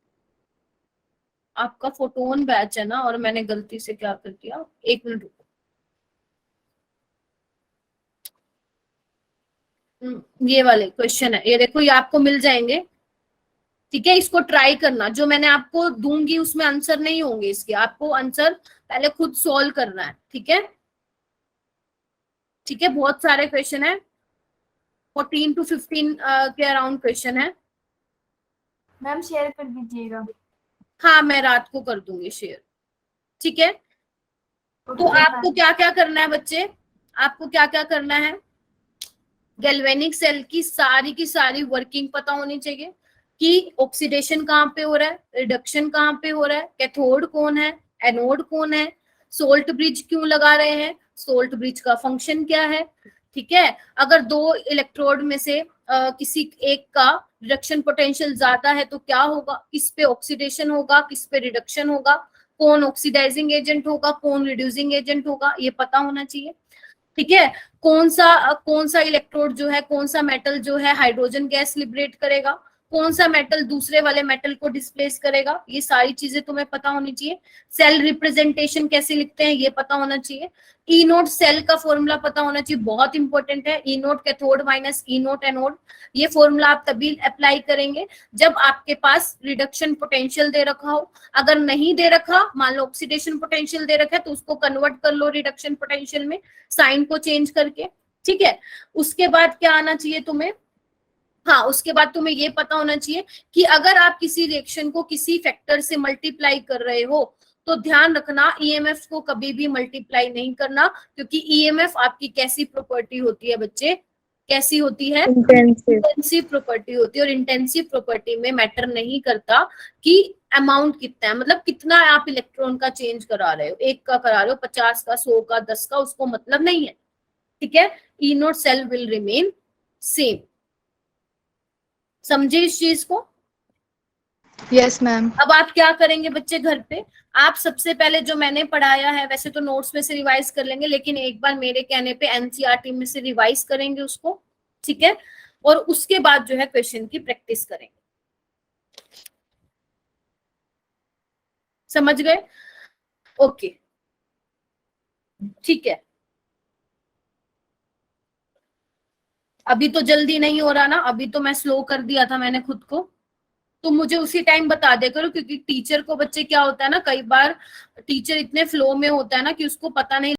आपका फोटोन बैच है ना, और मैंने गलती से क्या कर दिया, एक मिनट रुको। ये वाले क्वेश्चन है, ये देखो, ये आपको मिल जाएंगे। ठीक है, इसको ट्राई करना, जो मैंने आपको दूंगी उसमें आंसर नहीं होंगे इसके, आपको आंसर पहले खुद सॉल्व करना है। ठीक है, ठीक है, बहुत सारे क्वेश्चन है, 14 to 15 के अराउंड क्वेश्चन है। मैम शेयर कर दीजिएगा। हाँ मैं रात को कर दूंगी शेयर। ठीक है, तो ओके आपको क्या क्या करना है बच्चे, आपको क्या क्या करना है, गैल्वेनिक सेल की सारी वर्किंग पता होनी चाहिए, कि ऑक्सीडेशन कहाँ पे हो रहा है, रिडक्शन कहाँ पे हो रहा है, कैथोड कौन है, एनोड कौन है, सोल्ट ब्रिज क्यों लगा रहे हैं, सोल्ट ब्रिज का फंक्शन क्या है। ठीक है, अगर 2 इलेक्ट्रोड में से किसी एक का रिडक्शन पोटेंशियल ज्यादा है तो क्या होगा, किस पे ऑक्सीडेशन होगा, किस पे रिडक्शन होगा, कौन ऑक्सीडाइजिंग एजेंट होगा, कौन रिड्यूसिंग एजेंट होगा, ये पता होना चाहिए। ठीक है, कौन सा इलेक्ट्रोड जो है, कौन सा मेटल जो है हाइड्रोजन गैस लिबरेट करेगा, कौन सा मेटल दूसरे वाले मेटल को डिस्प्लेस करेगा, ये सारी चीजें तुम्हें पता होनी चाहिए। सेल रिप्रेजेंटेशन कैसे लिखते हैं ये पता होना चाहिए। ई नोट सेल का फॉर्मूला पता होना चाहिए, बहुत इंपॉर्टेंट है। E naught cathode minus E naught anode, ये फॉर्मूला आप तभी अप्लाई करेंगे जब आपके पास रिडक्शन पोटेंशियल दे रखा हो। अगर नहीं दे रखा, मान लो ऑक्सीडेशन पोटेंशियल दे रखा है, तो उसको कन्वर्ट कर लो रिडक्शन पोटेंशियल में, साइन को चेंज करके। ठीक है, उसके बाद क्या आना चाहिए तुम्हें, हाँ उसके बाद तुम्हें ये पता होना चाहिए कि अगर आप किसी रिएक्शन को किसी फैक्टर से मल्टीप्लाई कर रहे हो तो ध्यान रखना ईएमएफ को कभी भी मल्टीप्लाई नहीं करना, क्योंकि ईएमएफ आपकी कैसी प्रॉपर्टी होती है बच्चे, कैसी होती है, इंटेंसिव प्रॉपर्टी होती है। और इंटेंसिव प्रॉपर्टी में मैटर नहीं करता कि अमाउंट कितना है, मतलब कितना आप इलेक्ट्रॉन का चेंज करा रहे हो, 1 का करा रहे हो, 50 का, 100 का, 10 का, उसको मतलब नहीं है। ठीक है, E naught cell will remain same. समझे इस चीज को। Yes ma'am. अब आप क्या करेंगे बच्चे घर पे, आप सबसे पहले जो मैंने पढ़ाया है, वैसे तो नोट्स में से रिवाइज कर लेंगे, लेकिन एक बार मेरे कहने पे एनसीईआरटी में से रिवाइज करेंगे उसको। ठीक है, और उसके बाद जो है क्वेश्चन की प्रैक्टिस करेंगे। समझ गए, ओके ठीक है। अभी तो जल्दी नहीं हो रहा ना, अभी तो मैं स्लो कर दिया था मैंने खुद को, तो मुझे उसी टाइम बता दे करो, क्योंकि टीचर को बच्चे क्या होता है ना, कई बार टीचर इतने फ्लो में होता है ना कि उसको पता नहीं